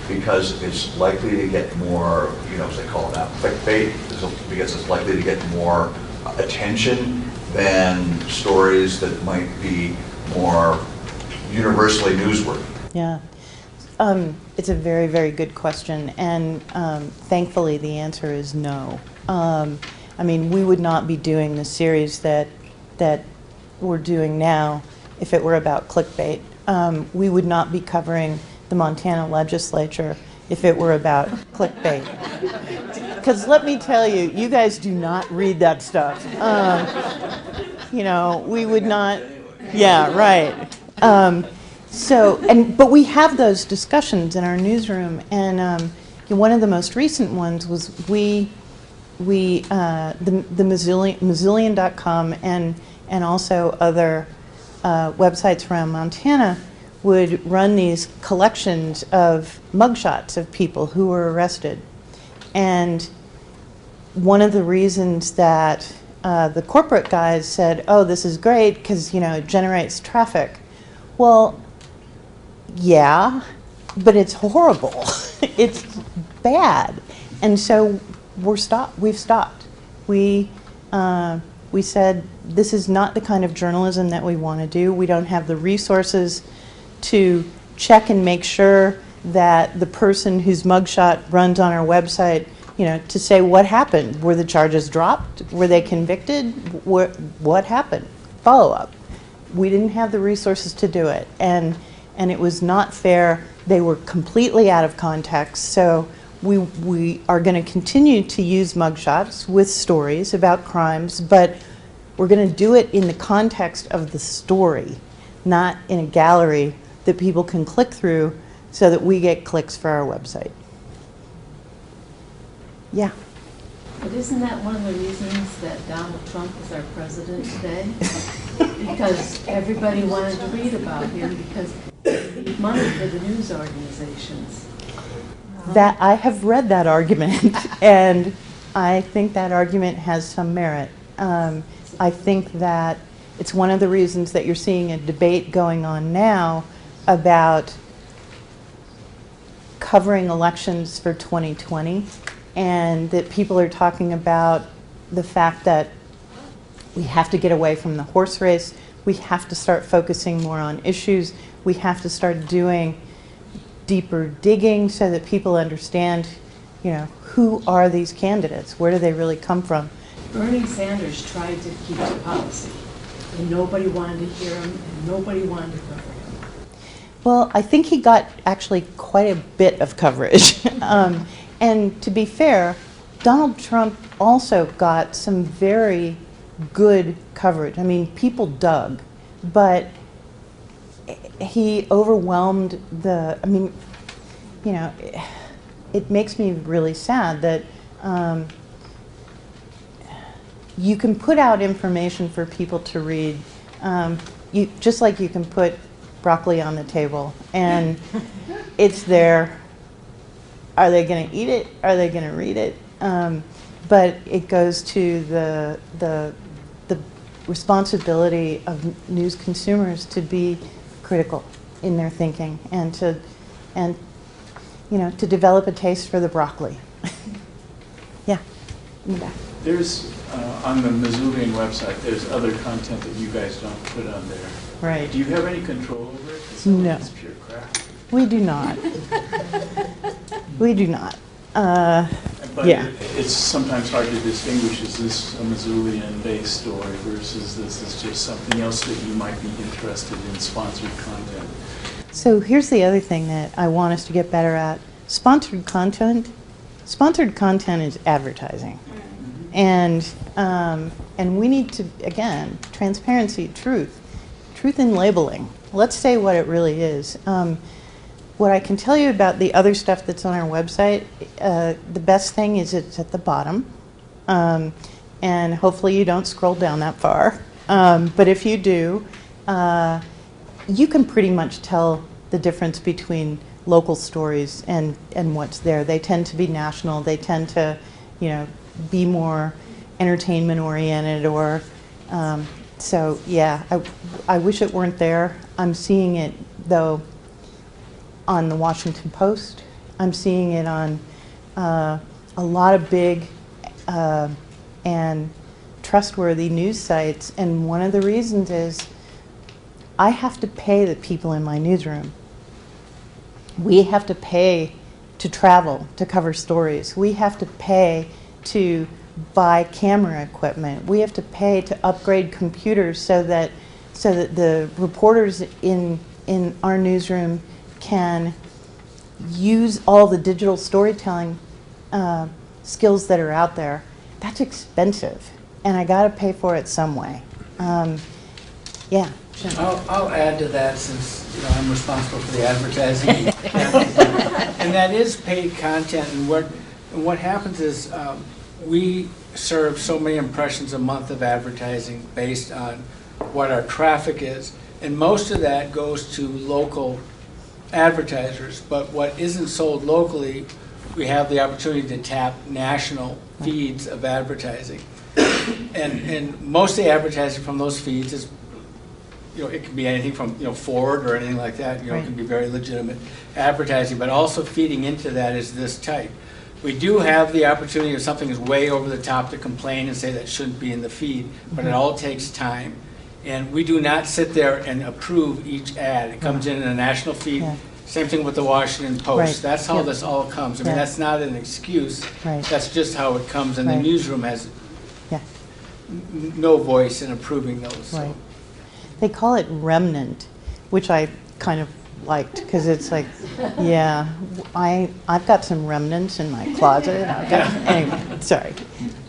because it's likely to get more, as they call it now, clickbait, because it's likely to get more attention than stories that might be more universally newsworthy?
Yeah. It's a very, very good question, and thankfully the answer is no. I mean, we would not be doing the series that we're doing now if it were about clickbait. We would not be covering the Montana legislature if it were about clickbait. Because let me tell you, you guys do not read that stuff. You know, we would not, yeah, right. But we have those discussions in our newsroom, and one of the most recent ones was the Missoulian.com and also other websites around Montana would run these collections of mugshots of people who were arrested. And one of the reasons that the corporate guys said, oh, this is great because, you know, it generates traffic. Well, yeah, but it's horrible. It's bad. And so we've stopped. We said, this is not the kind of journalism that we want to do. We don't have the resources to check and make sure that the person whose mugshot runs on our website, you know, to say what happened. Were the charges dropped? Were they convicted? What happened? Follow up. We didn't have the resources to do it. And it was not fair. They were completely out of context. So we are going to continue to use mugshots with stories about crimes, but we're going to do it in the context of the story, not in a gallery that people can click through so that we get clicks for our website. Yeah.
But isn't that one of the reasons that Donald Trump is our president today? Because everybody wanted to read about him because he needed money for the news organizations.
That I have read that argument, and I think that argument has some merit. I think that it's one of the reasons that you're seeing a debate going on now about covering elections for 2020, and that people are talking about the fact that we have to get away from the horse race. We have to start focusing more on issues. We have to start doing deeper digging so that people understand, you know, who are these candidates? Where do they really come from?
Bernie Sanders tried to keep the policy, and nobody wanted to hear him, and nobody wanted to cover him.
Well, I think he got actually quite a bit of coverage. And to be fair, Donald Trump also got some very good coverage. I mean, people dug, but he overwhelmed I mean, you know, it makes me really sad that you can put out information for people to read, just like you can put broccoli on the table, and it's there. Are they going to eat it? Are they going to read it? But it goes to the responsibility of news consumers to be critical in their thinking and you know, to develop a taste for the broccoli. Yeah, in the back.
There's on the Missoulian website, there's other content that you guys don't put on there.
Right.
Do you have any control over it?
No.
It's pure crap.
We do not. We do not.
But
yeah.
It's sometimes hard to distinguish, is this a Missoulian-based story versus this is just something else that you might be interested in, sponsored content?
So here's the other thing that I want us to get better at. Sponsored content is advertising. And we need to, again, transparency, truth in labeling. Let's say what it really is. What I can tell you about the other stuff that's on our website, the best thing is it's at the bottom. And hopefully you don't scroll down that far. But if you do, you can pretty much tell the difference between local stories and what's there. They tend to be national. They tend to, you know, be more entertainment oriented or, so yeah, I wish it weren't there. I'm seeing it though on the Washington Post. I'm seeing it on a lot of big and trustworthy news sites, and one of the reasons is I have to pay the people in my newsroom. We have to pay to travel, to cover stories. We have to pay to buy camera equipment. We have to pay to upgrade computers so that the reporters in our newsroom can use all the digital storytelling skills that are out there. That's expensive, and I got to pay for it some way. Yeah. Sure.
I'll add to that, since I'm responsible for the advertising, and that is paid content. And what happens is we serve so many impressions a month of advertising based on what our traffic is, and most of that goes to local advertisers. But what isn't sold locally, we have the opportunity to tap national feeds of advertising, and most of the advertising from those feeds is, it can be anything from, Ford or anything like that. It can be very legitimate advertising, but also feeding into that is this type. We do have the opportunity if something is way over the top to complain and say that shouldn't be in the feed, but it all takes time. And we do not sit there and approve each ad. It comes in a national feed. Yeah. Same thing with the Washington Post.
Right.
That's how this all comes. I mean, that's not an excuse.
Right.
That's just how it comes, and the newsroom has
Yeah.
no voice in approving those.
Right.
So.
They call it remnant, which I kind of liked, because it's like, yeah, I've got some remnants in my closet. Anyway, sorry.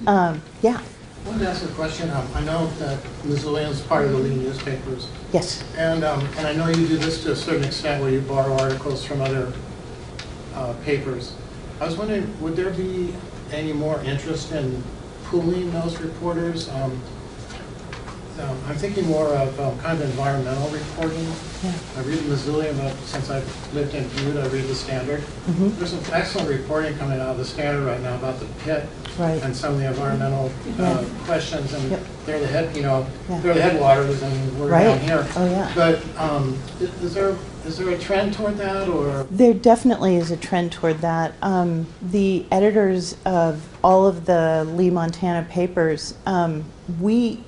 Yeah.
I wanted to ask a question. I know that Missoulian is part of the lead newspapers.
Yes.
And I know you do this to a certain extent where you borrow articles from other papers. I was wondering, would there be any more interest in pooling those reporters? I'm thinking more of kind of environmental reporting.
Yeah.
I read the Missoulian, but since I've lived in Butte, I read the Standard.
Mm-hmm.
There's some excellent reporting coming out of the Standard right now about the pit and some of the environmental questions, and they're the head, they're the headwaters, and we're down here.
Oh yeah.
But is there a trend toward that, or?
There definitely is a trend toward that. The editors of all of the Lee, Montana papers, we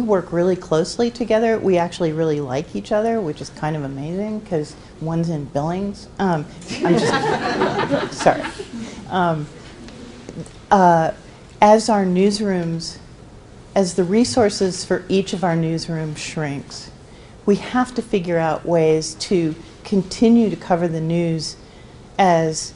work really closely together. We actually really like each other, which is kind of amazing because one's in Billings. I'm just sorry. As our newsrooms, as the resources for each of our newsrooms shrinks, we have to figure out ways to continue to cover the news as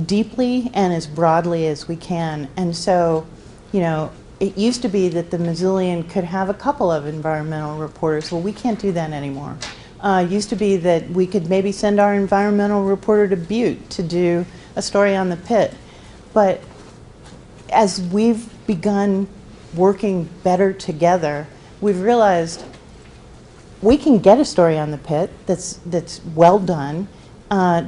deeply and as broadly as we can. And so, it used to be that the Missoulian could have a couple of environmental reporters. Well, we can't do that anymore. It used to be that we could maybe send our environmental reporter to Butte to do a story on the pit. But as we've begun working better together, we've realized we can get a story on the pit that's well done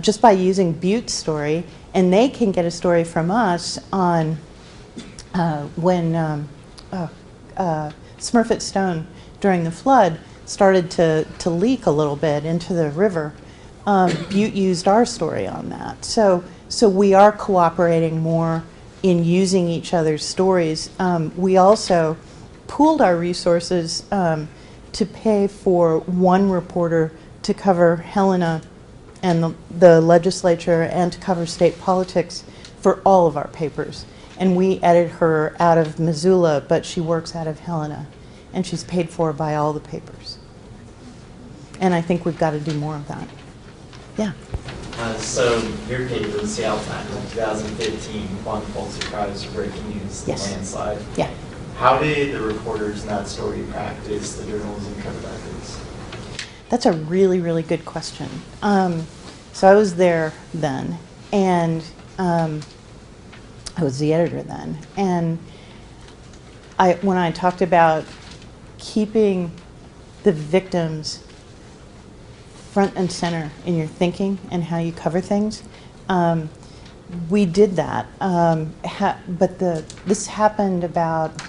just by using Butte's story, and they can get a story from us on when Smurfit Stone during the flood started to leak a little bit into the river. Butte used our story on that. So we are cooperating more in using each other's stories. We also pooled our resources to pay for one reporter to cover Helena and the legislature and to cover state politics for all of our papers. And we edit her out of Missoula, but she works out of Helena, and she's paid for by all the papers. And I think we've got to do more of that. Yeah.
So your paper, the Seattle Times, in 2015, won the Pulitzer Prize for breaking news, the landslide.
Yeah.
How did the reporters in that story practice the journalism code ethics?
That's a really, really good question. So I was there then, and I was the editor then. And when I talked about keeping the victims front and center in your thinking and how you cover things, we did that. But this happened about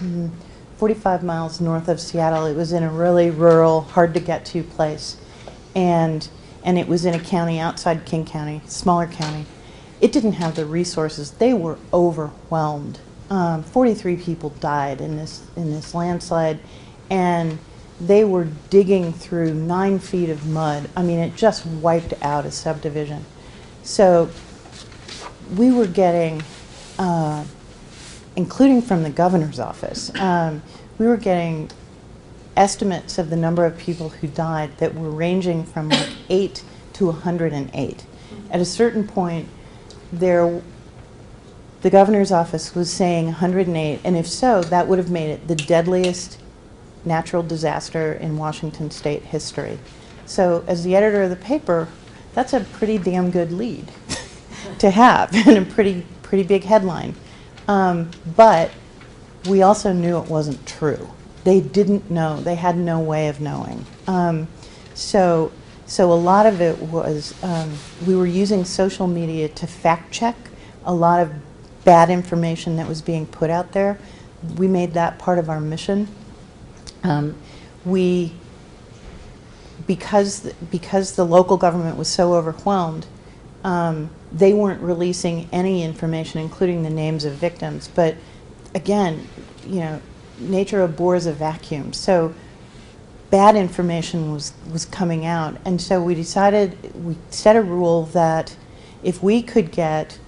45 miles north of Seattle. It was in a really rural, hard to get to place. And it was in a county outside King County, smaller county. It didn't have the resources. They were overwhelmed. 43 people died in this landslide, and they were digging through 9 feet of mud. I mean, it just wiped out a subdivision. So we were getting including from the governor's office. We were getting estimates of the number of people who died that were ranging from like 8 to 108. At a certain point, the governor's office was saying 108, and if so, that would have made it the deadliest natural disaster in Washington state history. So as the editor of the paper, that's a pretty damn good lead to have, and a pretty big headline. But we also knew it wasn't true. They didn't know. They had no way of knowing. So a lot of it was, we were using social media to fact check a lot of bad information that was being put out there. We made that part of our mission. Because the local government was so overwhelmed, they weren't releasing any information, including the names of victims. But again, you know, nature abhors a vacuum. So bad information was coming out. And so we decided, we set a rule that if we could get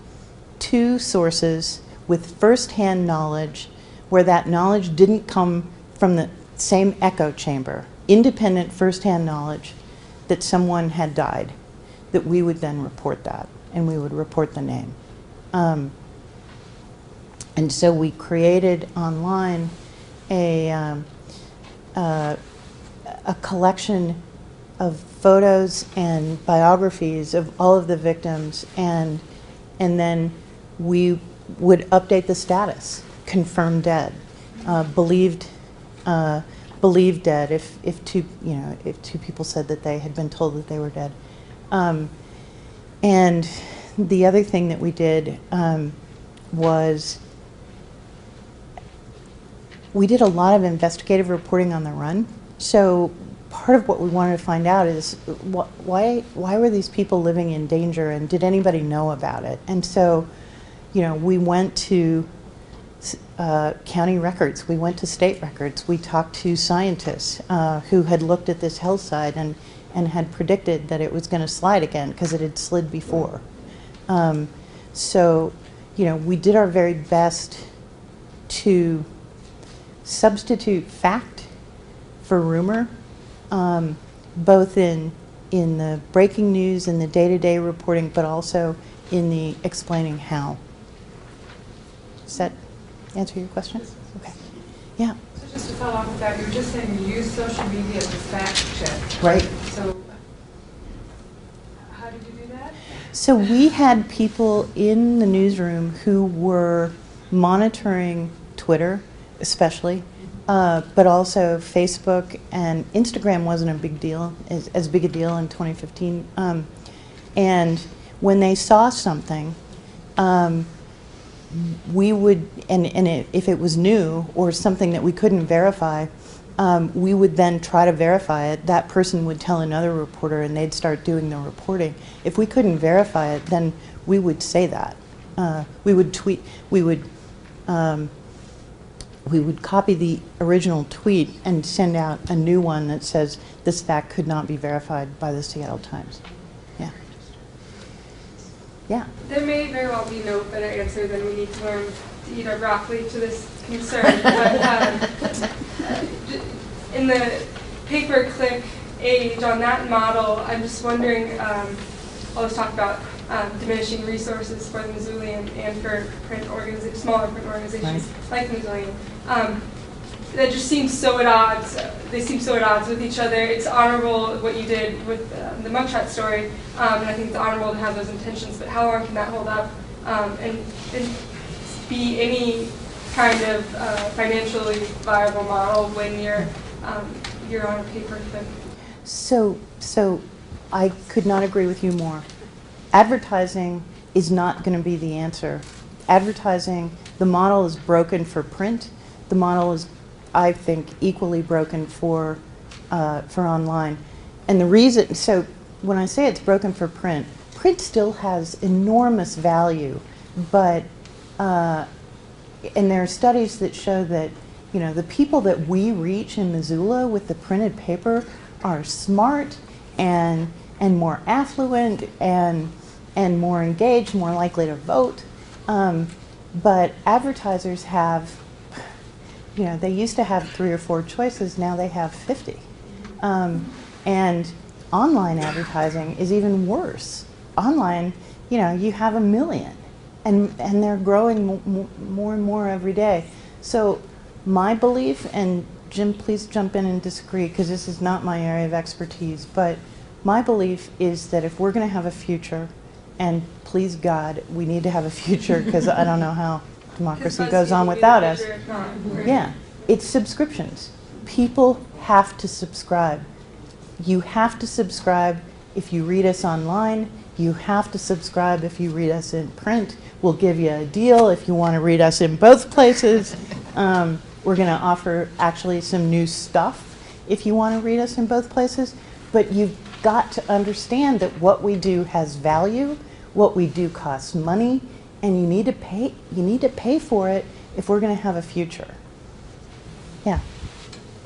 2 sources with first-hand knowledge, where that knowledge didn't come from the same echo chamber, independent first-hand knowledge that someone had died, that we would then report that, and we would report the name. And so we created online a collection of photos and biographies of all of the victims, and then we would update the status, confirmed dead, believed dead if two people said that they had been told that they were dead. And the other thing that we did was we did a lot of investigative reporting on the run. So part of what we wanted to find out is why were these people living in danger, and did anybody know about it? And so, you know, we went to county records, we went to state records, we talked to scientists who had looked at this hillside and had predicted that it was going to slide again because it had slid before. So, you know, we did our very best to substitute fact for rumor, both in the breaking news and the day-to-day reporting, but also in the explaining how. Does that answer your question? Okay. Yeah.
So just to follow up with that, you were just saying you use social media to fact check.
Right.
So how did you do that?
So we had people in the newsroom who were monitoring Twitter, especially, but also Facebook, and Instagram wasn't a big deal, as big a deal in 2015. And when they saw something, we would, if it was new or something that we couldn't verify, we would then try to verify it. That person would tell another reporter, and they'd start doing the reporting. If we couldn't verify it, then we would say that. We would tweet. We would copy the original tweet and send out a new one that says this fact could not be verified by the Seattle Times. Yeah. Yeah.
There may very well be no better answer than we need to learn to eat our broccoli to this concern. But in the pay-per-click age, on that model, I'm just wondering, all this talk about diminishing resources for the Missoulian and for smaller print organizations like the Missoulian. That just seems so at odds. They seem so at odds with each other. It's honorable what you did with the mugshot story, and I think it's honorable to have those intentions. But how long can that hold up and be any kind of financially viable model when you're on a pay-per-click?
So I could not agree with you more. Advertising is not going to be the answer. Advertising, the model is broken for print. The model is, I think, equally broken for online. And the reason, so when I say it's broken for print, print still has enormous value, but, and there are studies that show that, you know, the people that we reach in Missoula with the printed paper are smart and more affluent and more engaged, more likely to vote. But advertisers have, you know, they used to have 3 or 4 choices, now they have 50. And online advertising is even worse. Online, you know, you have 1 million, and they're growing more and more every day. So my belief, and Jim, please jump in and disagree because this is not my area of expertise, but my belief is that if we're going to have a future, and please God, we need to have a future because I don't know how democracy goes on without us. Yeah, it's subscriptions. People have to subscribe. You have to subscribe if you read us online. You have to subscribe if you read us in print. We'll give you a deal if you want to read us in both places. We're going to offer actually some new stuff if you want to read us in both places. But you've got to understand that what we do has value, what we do costs money, and you need to pay. You need to pay for it if we're going to have a future. Yeah.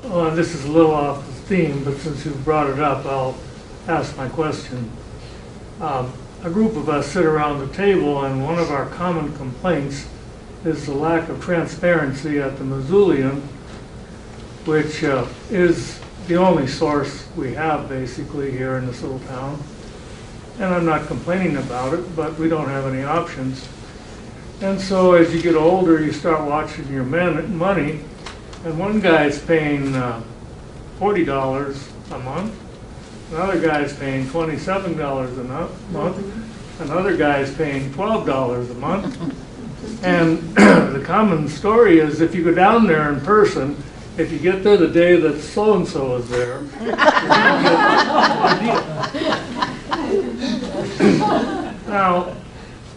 Well, this is a little off the theme, but since you brought it up, I'll ask my question. A group of us sit around the table, and one of our common complaints is the lack of transparency at the Missoulian, which is the only source we have basically here in this little town. And I'm not complaining about it, but we don't have any options. And so as you get older, you start watching your money, and one guy's paying $40 a month, another guy's paying $27 a month, another guy's paying $12 a month. And the common story is if you go down there in person, if you get there the day that so-and-so is there, now,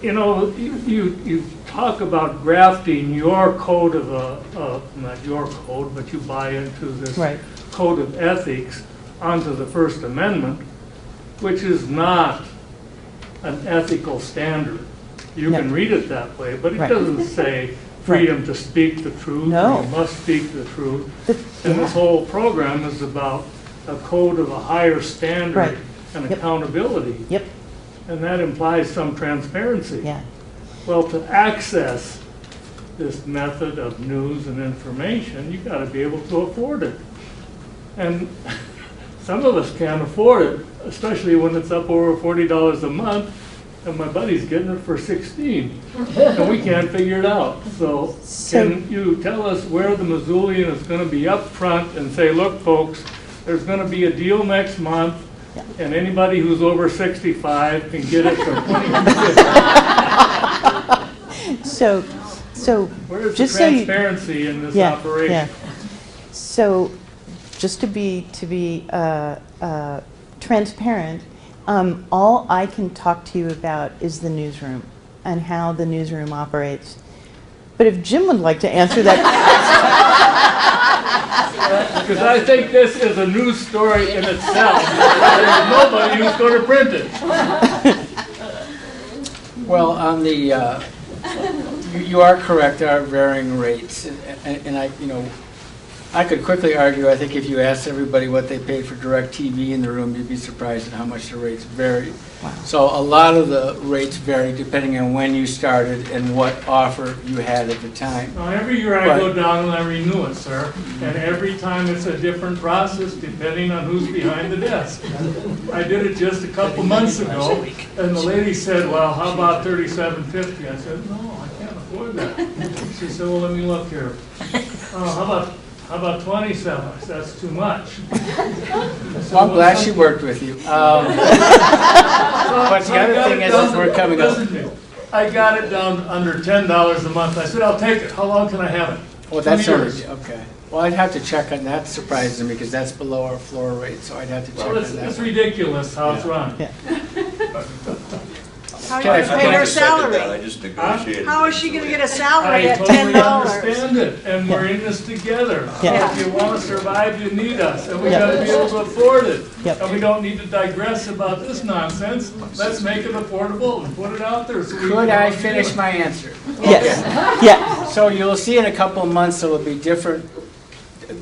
you know, you talk about grafting your code of, not your code, but you buy into this code of ethics onto the First Amendment, which is not an ethical standard. You can read it that way, but it doesn't say freedom to speak the truth, or you must speak the truth. And this whole program is about a code of a higher standard and accountability.
Yep.
And that implies some transparency.
Yeah.
Well, to access this method of news and information, you've got to be able to afford it. And some of us can't afford it, especially when it's up over $40 a month, and my buddy's getting it for $16, and we can't figure it out. So can you tell us where the Missoulian is going to be up front and say, look, folks, there's going to be a deal next month, and anybody who's over 65 can get it for $20.
So
where's
just
the transparency in this operation?
Yeah. So just to be transparent, all I can talk to you about is the newsroom and how the newsroom operates. But if Jim would like to answer that
because I think this is a news story in itself. There's nobody who's going to print it.
Well, on the, you are correct, there are varying rates. And I, you know, I could quickly argue, I think if you asked everybody what they paid for direct TV in the room, you'd be surprised at how much the rates vary. Wow. So a lot of the rates vary depending on when you started and what offer you had at the time.
Now, every year I go down and I renew it, sir, and every time it's a different process depending on who's behind the desk. I did it just a couple months ago, and the lady said, well, how about $37.50? I said, no, I can't afford that. She said, well, let me look here. How about 27? That's too much.
Well, I'm glad she worked with you. But the other thing is we're coming up.
I got it down under $10 a month. I said, I'll take it. How long can I have it?
Well, that's okay. Well, I'd have to check on that. Surprises me because that's below our floor rate, so I'd have to check on that.
It's ridiculous how it's run.
How are you going to pay her salary?
I just negotiated.
How is she going to get a salary at $10?
I totally understand it, and we're in this together. If you want to survive, you need us, and we got to be able to afford it. And we don't need to digress about this nonsense. Let's make it affordable and put it out there. So
could I finish my answer?
Yes. Yeah.
So you'll see in a couple of months there will be different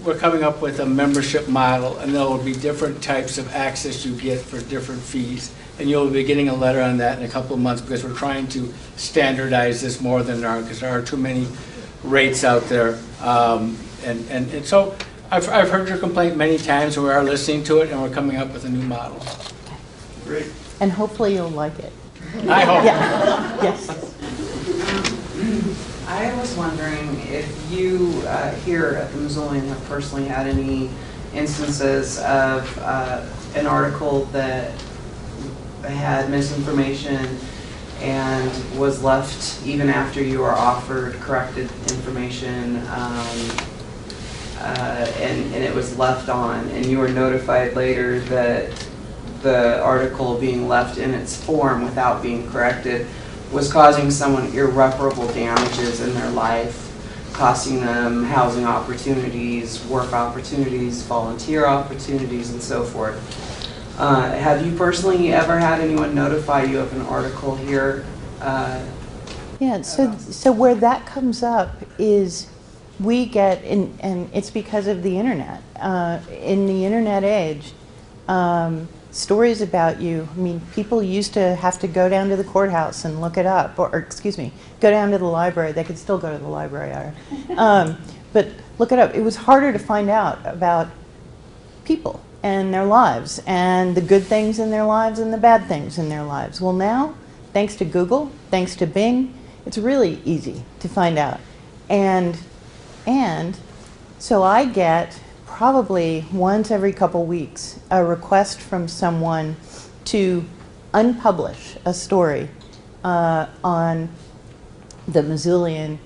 we're coming up with a membership model, and there will be different types of access you get for different fees. And you'll be getting a letter on that in a couple of months, because we're trying to standardize this more than there are, because there are too many rates out there. And so I've heard your complaint many times, and we are listening to it, and we're coming up with a new model.
Great.
And hopefully you'll like it.
I hope.
Yeah. Yes.
I was wondering if you here at the Missoulian have personally had any instances of an article that had misinformation and was left even after you were offered corrected information, and it was left on, and you were notified later that the article being left in its form without being corrected was causing someone irreparable damages in their life, costing them housing opportunities, work opportunities, volunteer opportunities, and so forth. Have you personally ever had anyone notify you of an article here?
Yeah, so where that comes up is we get, and it's because of the internet. In the internet age, stories about you, I mean, people used to have to go down to the courthouse and look it up, or excuse me, go down to the library. They could still go to the library, but look it up. It was harder to find out about people and their lives, and the good things in their lives and the bad things in their lives. Well, now, thanks to Google, thanks to Bing, it's really easy to find out. And so I get probably once every couple weeks a request from someone to unpublish a story on the Missoulian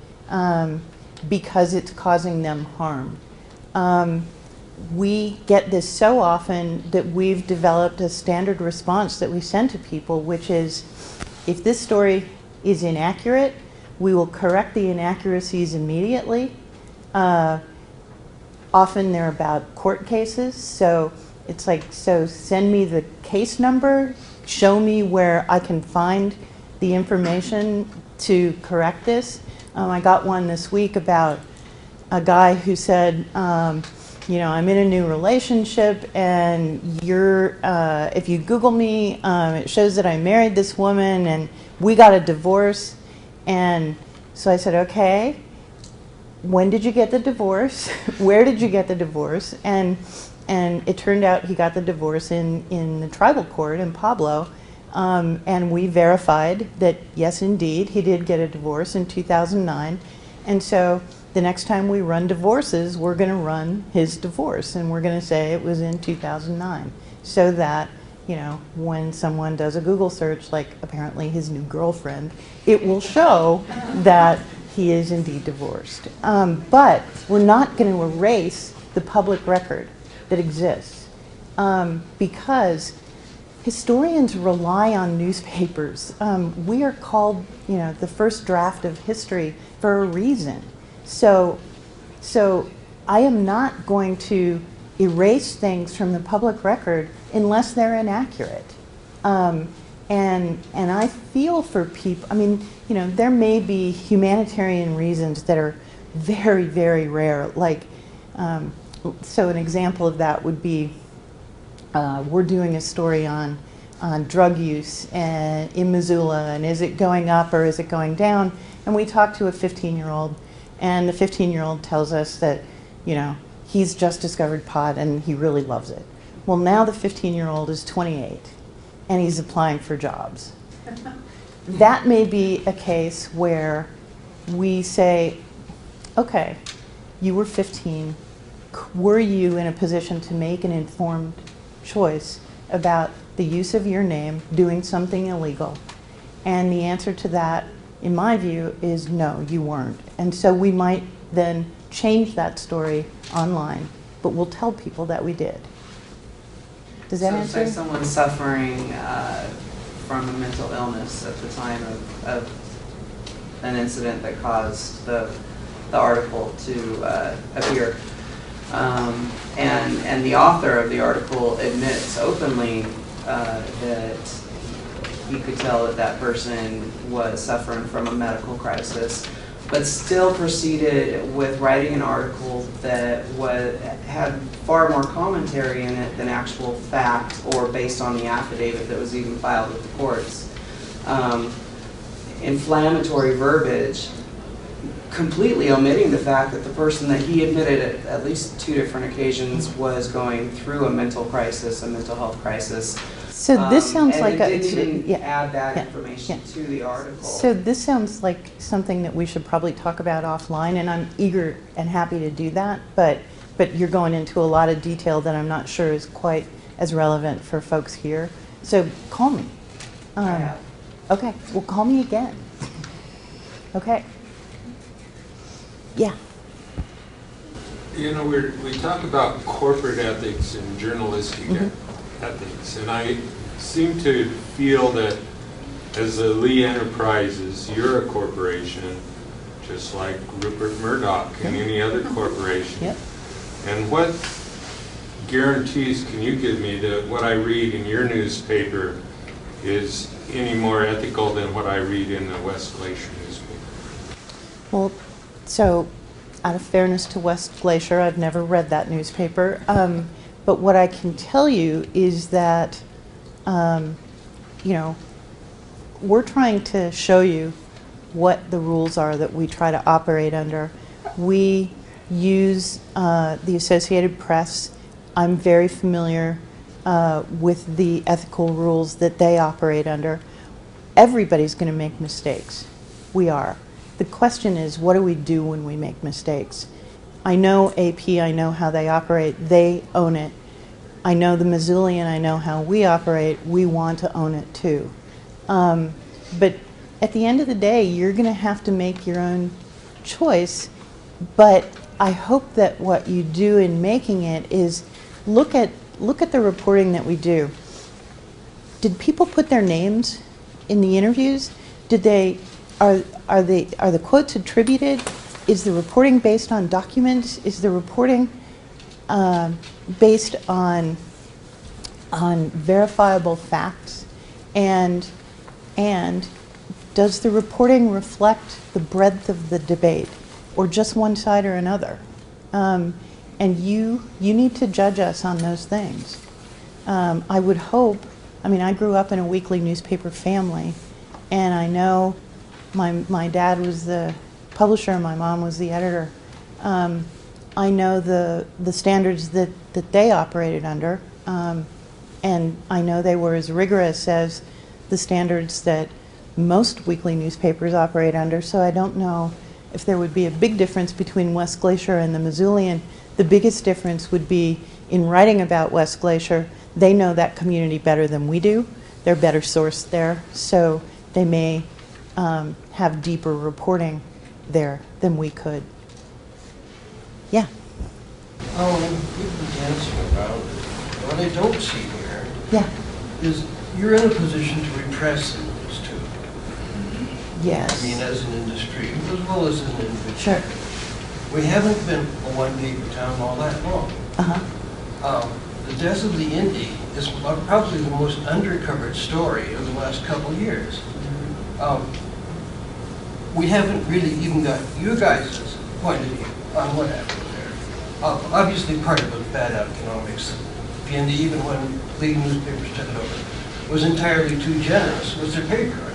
because it's causing them harm. We get this so often that we've developed a standard response that we send to people, which is, if this story is inaccurate, we will correct the inaccuracies immediately. Often they're about court cases, so it's like, so send me the case number, show me where I can find the information to correct this. I got one this week about a guy who said, you know, I'm in a new relationship, and if you Google me, it shows that I married this woman, and we got a divorce. And so I said, okay, when did you get the divorce? Where did you get the divorce? And it turned out he got the divorce in the tribal court in Pablo, and we verified that, yes, indeed, he did get a divorce in 2009. And so the next time we run divorces, we're going to run his divorce, and we're going to say it was in 2009, so that, you know, when someone does a Google search, like apparently his new girlfriend, it will show that he is indeed divorced. But we're not going to erase the public record that exists, because historians rely on newspapers. We are called, you know, the first draft of history for a reason. So I am not going to erase things from the public record unless they're inaccurate. And I feel for people. I mean, you know, there may be humanitarian reasons that are very, very rare. Like, so an example of that would be, we're doing a story on drug use in Missoula, and is it going up or is it going down? And we talked to a 15-year-old, and the 15-year-old tells us that, you know, he's just discovered pot and he really loves it. Well, now the 15-year-old is 28 and he's applying for jobs. That may be a case where we say, okay, you were 15. Were you in a position to make an informed choice about the use of your name doing something illegal? And the answer to that, in my view, is no, you weren't. And so we might then change that story online, but we'll tell people that we did. Does that answer?
So say someone's suffering from a mental illness at the time of an incident that caused the article to appear, and the author of the article admits openly that he could tell that that person was suffering from a medical crisis. but still proceeded with writing an article that had far more commentary in it than actual fact or based on the affidavit that was even filed with the courts. Inflammatory verbiage, completely omitting the fact that the person that he admitted at least 2 different occasions was going through a mental crisis, a mental health crisis.
So this sounds like
a... didn't even add that information to the article.
So this sounds like something that we should probably talk about offline, and I'm eager and happy to do that, but you're going into a lot of detail that I'm not sure is quite as relevant for folks here. So call me. Okay, well, call me again. Okay. Yeah.
You know, we talk about corporate ethics and journalistic ethics, and I seem to feel that as a Lee Enterprises, you're a corporation, just like Rupert Murdoch and any other corporation.
Yep.
And what guarantees can you give me that what I read in your newspaper is any more ethical than what I read in the West Glacier newspaper?
Well, so out of fairness to West Glacier, I've never read that newspaper. But what I can tell you is that, you know, we're trying to show you what the rules are that we try to operate under. We use the Associated Press. I'm very familiar with the ethical rules that they operate under. Everybody's going to make mistakes. We are. The question is, what do we do when we make mistakes? I know AP, I know how they operate, they own it. I know the Missoulian, I know how we operate, we want to own it too. But at the end of the day, you're going to have to make your own choice, but I hope that what you do in making it is look at the reporting that we do. Did people put their names in the interviews? Did they, are the quotes attributed? Is the reporting based on documents? Is the reporting based on verifiable facts? And does the reporting reflect the breadth of the debate, or just one side or another? And you need to judge us on those things. I would hope, I mean, I grew up in a weekly newspaper family, and I know my dad was the publisher and my mom was the editor. I know the standards that they operated under, and I know they were as rigorous as the standards that most weekly newspapers operate under, so I don't know if there would be a big difference between West Glacier and the Missoulian. The biggest difference would be in writing about West Glacier, they know that community better than we do. They're better sourced there, so they may have deeper reporting there than we could. Yeah?
You've been dancing around it. What I don't see here is you're in a position to repress the news too.
Yes.
I mean, as an industry, as well as an individual.
Sure.
We haven't been a one-paper town all that long. The death of the Indy is probably the most undercovered story of the last couple of years. We haven't really even got you guys' point of view on what happened there. Obviously, part of it was bad economics. The Indy, even when leading newspapers took it over, was entirely too generous with their paper. I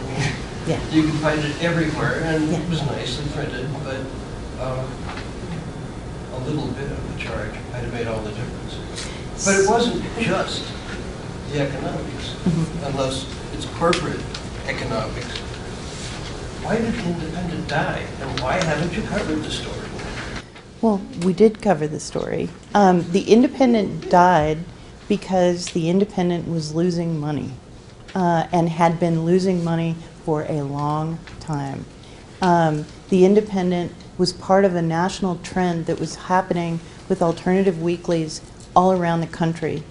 mean, you could find it everywhere, and it was nicely printed, but a little bit of the charge might have made all the difference. But it wasn't just the economics, unless it's corporate economics. Why did the Independent die, and why haven't you covered the story?
Well, we did cover the story. The Independent died because the Independent was losing money and had been losing money for a long time. The Independent was part of a national trend that was happening with alternative weeklies all around the country.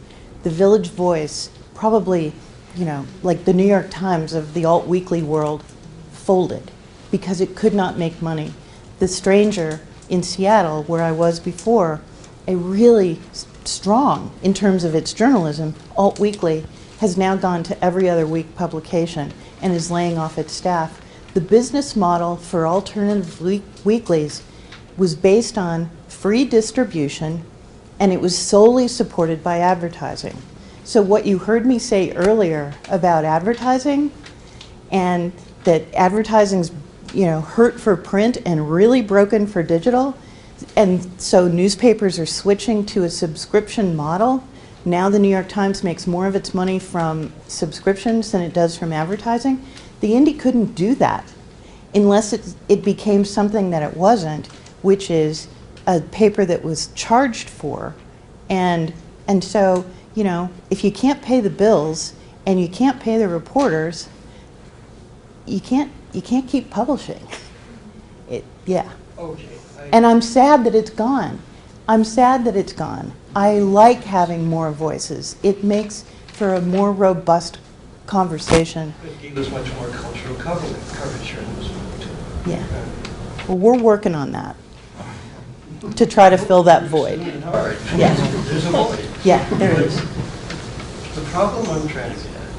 The Village Voice, probably, you know, like the New York Times of the alt weekly world, folded because it could not make money. The Stranger in Seattle, where I was before, a really strong, in terms of its journalism, alt weekly, has now gone to every other week publication and is laying off its staff. The business model for alternative weeklies was based on free distribution, and it was solely supported by advertising. So what you heard me say earlier about advertising, and that advertising's, hurt for print and really broken for digital, and so newspapers are switching to a subscription model. Now the New York Times makes more of its money from subscriptions than it does from advertising. The Indy couldn't do that unless it became something that it wasn't, which is a paper that was charged for. And so, if you can't pay the bills and you can't pay the reporters, you can't keep publishing. Yeah.
Okay.
And I'm sad that it's gone. I'm sad that it's gone. I like having more voices. It makes for a more robust conversation.
It gave us much more cultural coverage here in this movie, too.
Yeah. Well, we're working on that to try to fill that void.
Hard.
Yeah.
There's a void.
Yeah, there is.
The problem I'm trying to get at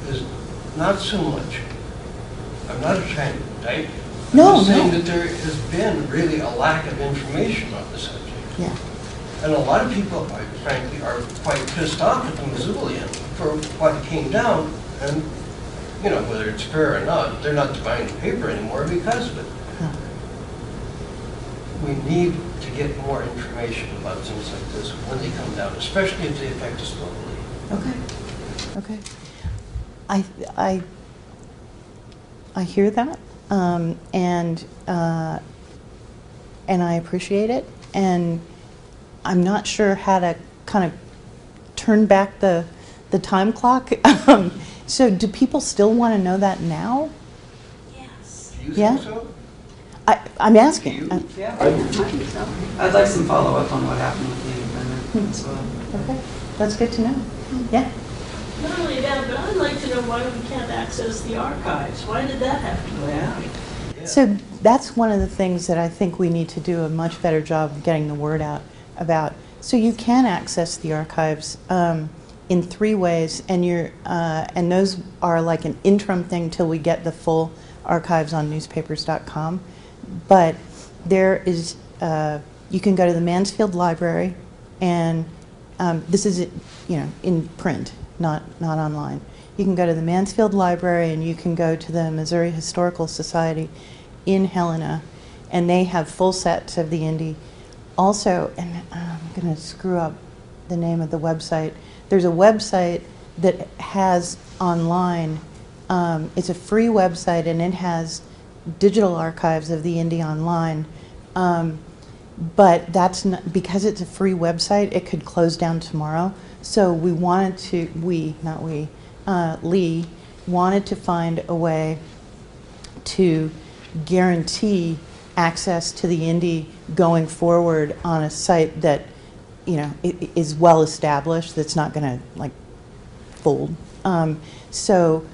is not so much, I'm not trying to indict you. I'm just saying that there has been really a lack of information on the subject.
Yeah.
And a lot of people, frankly, are quite pissed off at the Missoulian for what came down. And, whether it's fair or not, they're not buying the paper anymore because of it.
Huh.
We need to get more information about things like this when they come down, especially if they affect us globally.
Okay. I hear that, and I appreciate it, and I'm not sure how to kind of turn back the time clock. So do people still want to know that now?
Yes.
Do you think so?
I'm asking.
Yeah, I think so. I'd like some follow-up on what happened with the independent as well.
Okay, that's good to know. Yeah.
Not only that, but I'd like to know why we can't access the archives. Why did that have to go down?
So that's one of the things that I think we need to do a much better job of getting the word out about. So you can access the archives in 3 ways, and those are like an interim thing till we get the full archives on newspapers.com. But there is, you can go to the Mansfield Library, and this is, in print, not online. You can go to the Mansfield Library, and you can go to the Missouri Historical Society in Helena, and they have full sets of the Indy. Also, and I'm going to screw up the name of the website. There's a website that has online, it's a free website, and it has digital archives of the Indy online. But that's not, because it's a free website, it could close down tomorrow. So we wanted to, Lee wanted to find a way to guarantee access to the Indy going forward on a site that, is well established, that's not going to fold. So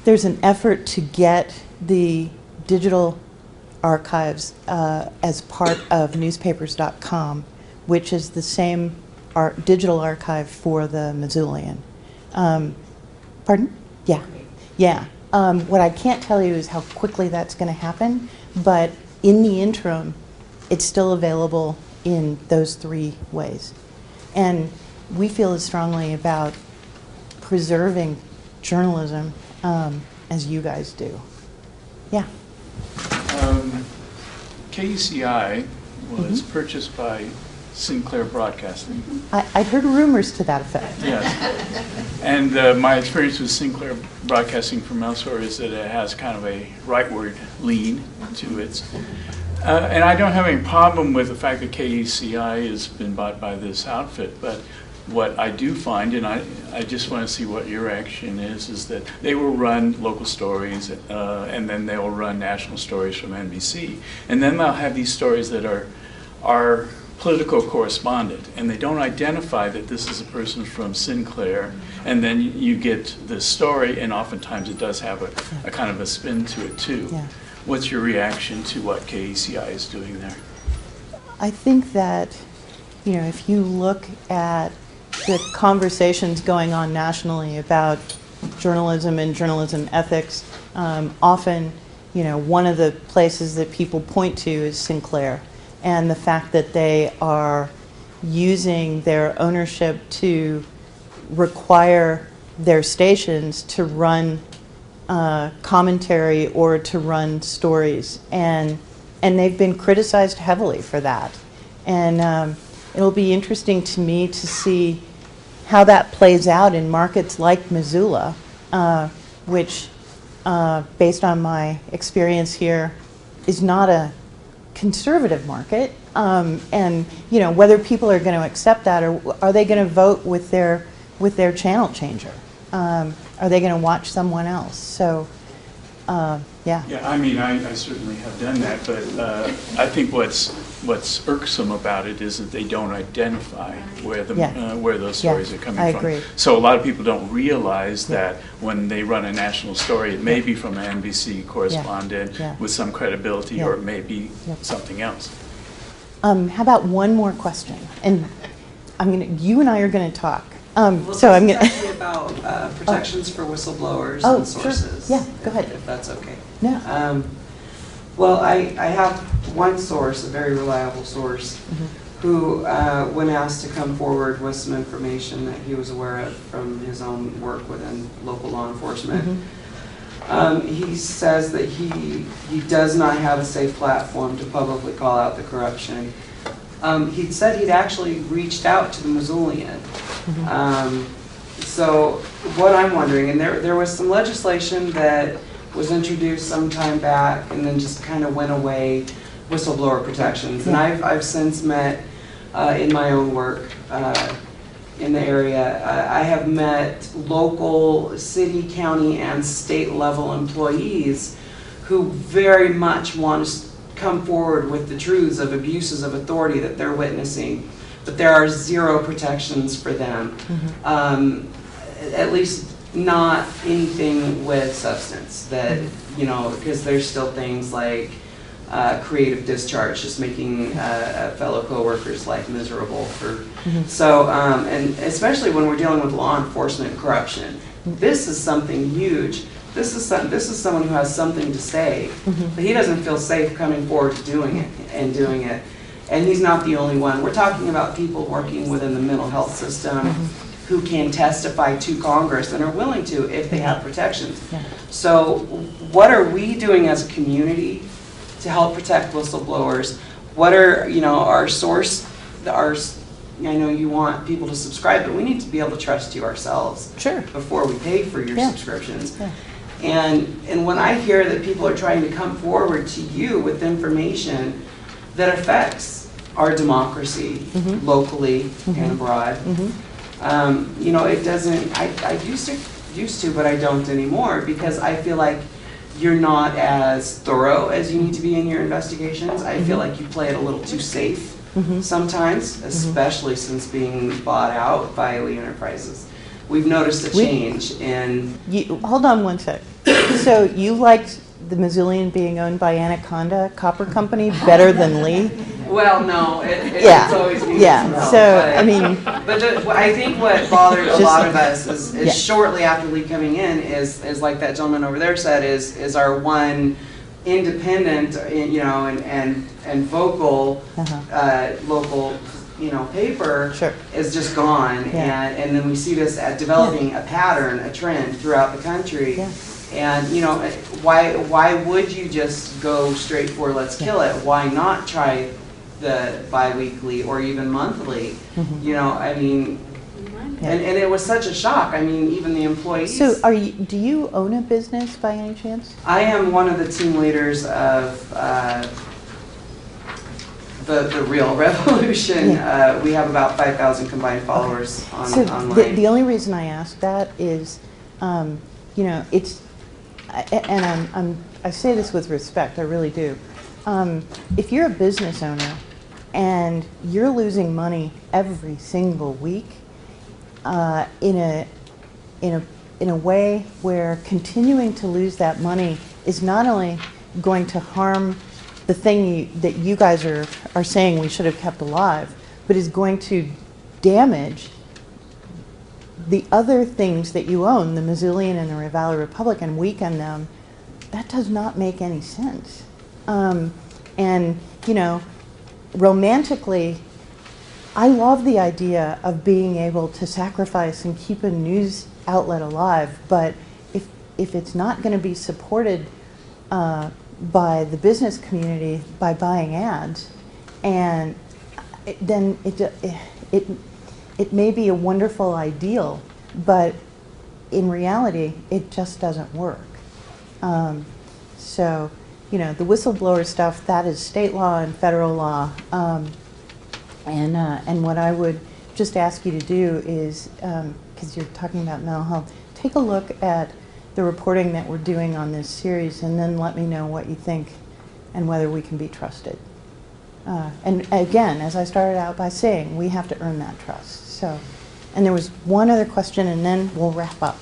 there's an effort to get the digital archives as part of newspapers.com, which is the same digital archive for the Missoulian. Pardon? Yeah. Yeah. What I can't tell you is how quickly that's going to happen, but in the interim, it's still available in those 3 ways. And we feel as strongly about preserving journalism as you guys do. Yeah.
KUCI was purchased by Sinclair Broadcasting.
I'd heard rumors to that effect.
Yes. And my experience with Sinclair Broadcasting from elsewhere is that it has kind of a rightward lean to it. And I don't have any problem with the fact that KUCI has been bought by this outfit, but what I do find, and I just want to see what your reaction is that they will run local stories, and then they will run national stories from NBC. And then they'll have these stories that are political correspondent, and they don't identify that this is a person from Sinclair, and then you get the story, and oftentimes it does have a kind of a spin to it too.
Yeah.
What's your reaction to what KUCI is doing there?
I think that, if you look at the conversations going on nationally about journalism and journalism ethics, Often, one of the places that people point to is Sinclair, and the fact that they are using their ownership to require their stations to run commentary or to run stories, and they've been criticized heavily for that. And it'll be interesting to me to see how that plays out in markets like Missoula, which, based on my experience here, is not a conservative market. And whether people are going to accept that, or are they going to vote with their channel changer? Are they going to watch someone else? So, yeah.
Yeah, I mean, I certainly have done that, but I think what's irksome about it is that they don't identify where those stories are coming from.
Agree.
So a lot of people don't realize that when they run a national story, it may be from an NBC correspondent with some credibility, or it may be something else.
How about one more question? And you and I are going to talk.
Well,
so I'm going to
actually about protections for whistleblowers and sources.
Sure. Yeah, go ahead.
If that's okay.
No.
Well, I have one source, a very reliable source, who, when asked to come forward with some information that he was aware of from his own work within local law enforcement, he says that he does not have a safe platform to publicly call out the corruption. He'd said he'd actually reached out to the Missoulian. So what I'm wondering, and there was some legislation that was introduced some time back and then just kind of went away, whistleblower protections. And I've since met, in my own work in the area, I have met local city, county, and state level employees who very much want to come forward with the truths of abuses of authority that they're witnessing, but there are zero protections for them. At least not anything with substance that, because there's still things like creative discharge, just making fellow coworkers' life miserable. So, and especially when we're dealing with law enforcement corruption, this is something huge. This is someone who has something to say, but he doesn't feel safe coming forward to doing it. And he's not the only one. We're talking about people working within the mental health system who can testify to Congress and are willing to if they have protections. So what are we doing as a community to help protect whistleblowers? What are, our source, I know you want people to subscribe, but we need to be able to trust you ourselves before we pay for your subscriptions. And when I hear that people are trying to come forward to you with information that affects our democracy locally and abroad, it doesn't, I used to, but I don't anymore, because I feel like you're not as thorough as you need to be in your investigations. I feel like you play it a little too safe sometimes, especially since being bought out by Lee Enterprises. We've noticed a change in...
Hold on one sec. So you liked the Missoulian being owned by Anaconda Copper Company better than Lee?
Well, no, it's always needed some help.
But
I think what bothers a lot of us is shortly after Lee coming in is like that gentleman over there said, is our one independent, and vocal local, paper is just gone, and then we see this developing a pattern, a trend throughout the country. And why would you just go straight for let's kill it? Why not try the bi-weekly or even monthly? And it was such a shock. Even the employees.
So do you own a business by any chance?
I am one of the team leaders of the Real Revolution. We have about 5,000 combined followers online.
The only reason I ask that is, it's, and I say this with respect, I really do. If you're a business owner and you're losing money every single week, in a way where continuing to lose that money is not only going to harm the thing that you guys are saying we should have kept alive, but is going to damage the other things that you own, the Missoulian and the Valley Republic, and weaken them, that does not make any sense. And, you know, romantically, I love the idea of being able to sacrifice and keep a news outlet alive, but if it's not going to be supported by the business community by buying ads, and then it may be a wonderful ideal, but in reality, it just doesn't work. So, you know, the whistleblower stuff, that is state law and federal law. And what I would just ask you to do is, because you're talking about mental health, take a look at the reporting that we're doing on this series, and then let me know what you think and whether we can be trusted. And again, as I started out by saying, we have to earn that trust. So, and there was one other question, and then we'll wrap up.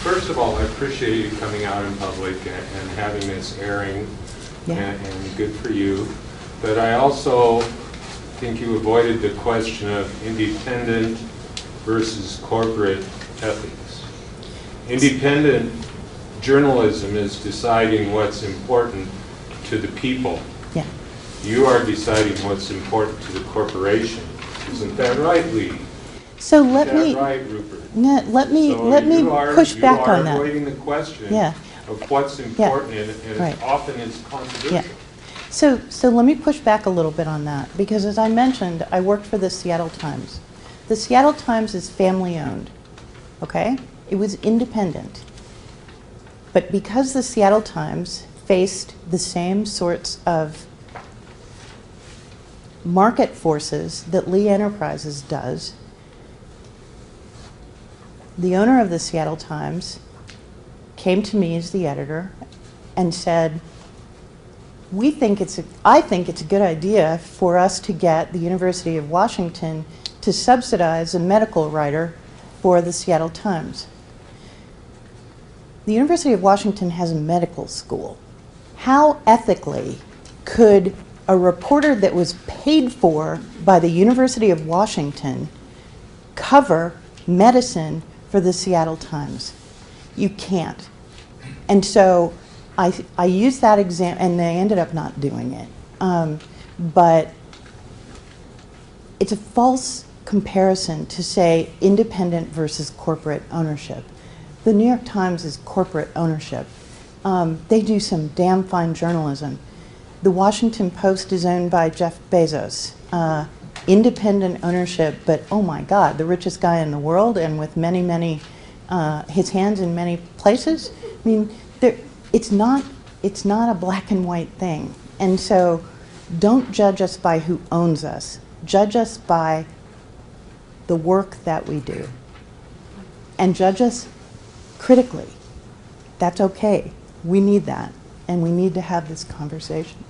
First of all, I appreciate you coming out in public and having this airing, and good for you. But I also think you avoided the question of independent versus corporate ethics. Independent journalism is deciding what's important to the people.
Yeah.
You are deciding what's important to the corporation. Isn't that right, Lee?
So let me,
right, Rupert?
let me push back on that.
You are avoiding the question of what's important, and often it's controversial.
Yeah. So let me push back a little bit on that, because as I mentioned, I worked for the Seattle Times. The Seattle Times is family owned, okay? It was independent. But because the Seattle Times faced the same sorts of market forces that Lee Enterprises does, the owner of the Seattle Times came to me as the editor and said, I think it's a good idea for us to get the University of Washington to subsidize a medical writer for the Seattle Times. The University of Washington has a medical school. How ethically could a reporter that was paid for by the University of Washington cover medicine for the Seattle Times? You can't. And so I used that example, and they ended up not doing it. But it's a false comparison to say independent versus corporate ownership. The New York Times is corporate ownership. They do some damn fine journalism. The Washington Post is owned by Jeff Bezos. Independent ownership, but oh my God, the richest guy in the world, and with many, many, his hands in many places. I mean, it's not a black and white thing. And so don't judge us by who owns us. Judge us by the work that we do. And judge us critically. That's okay. We need that. And we need to have this conversation.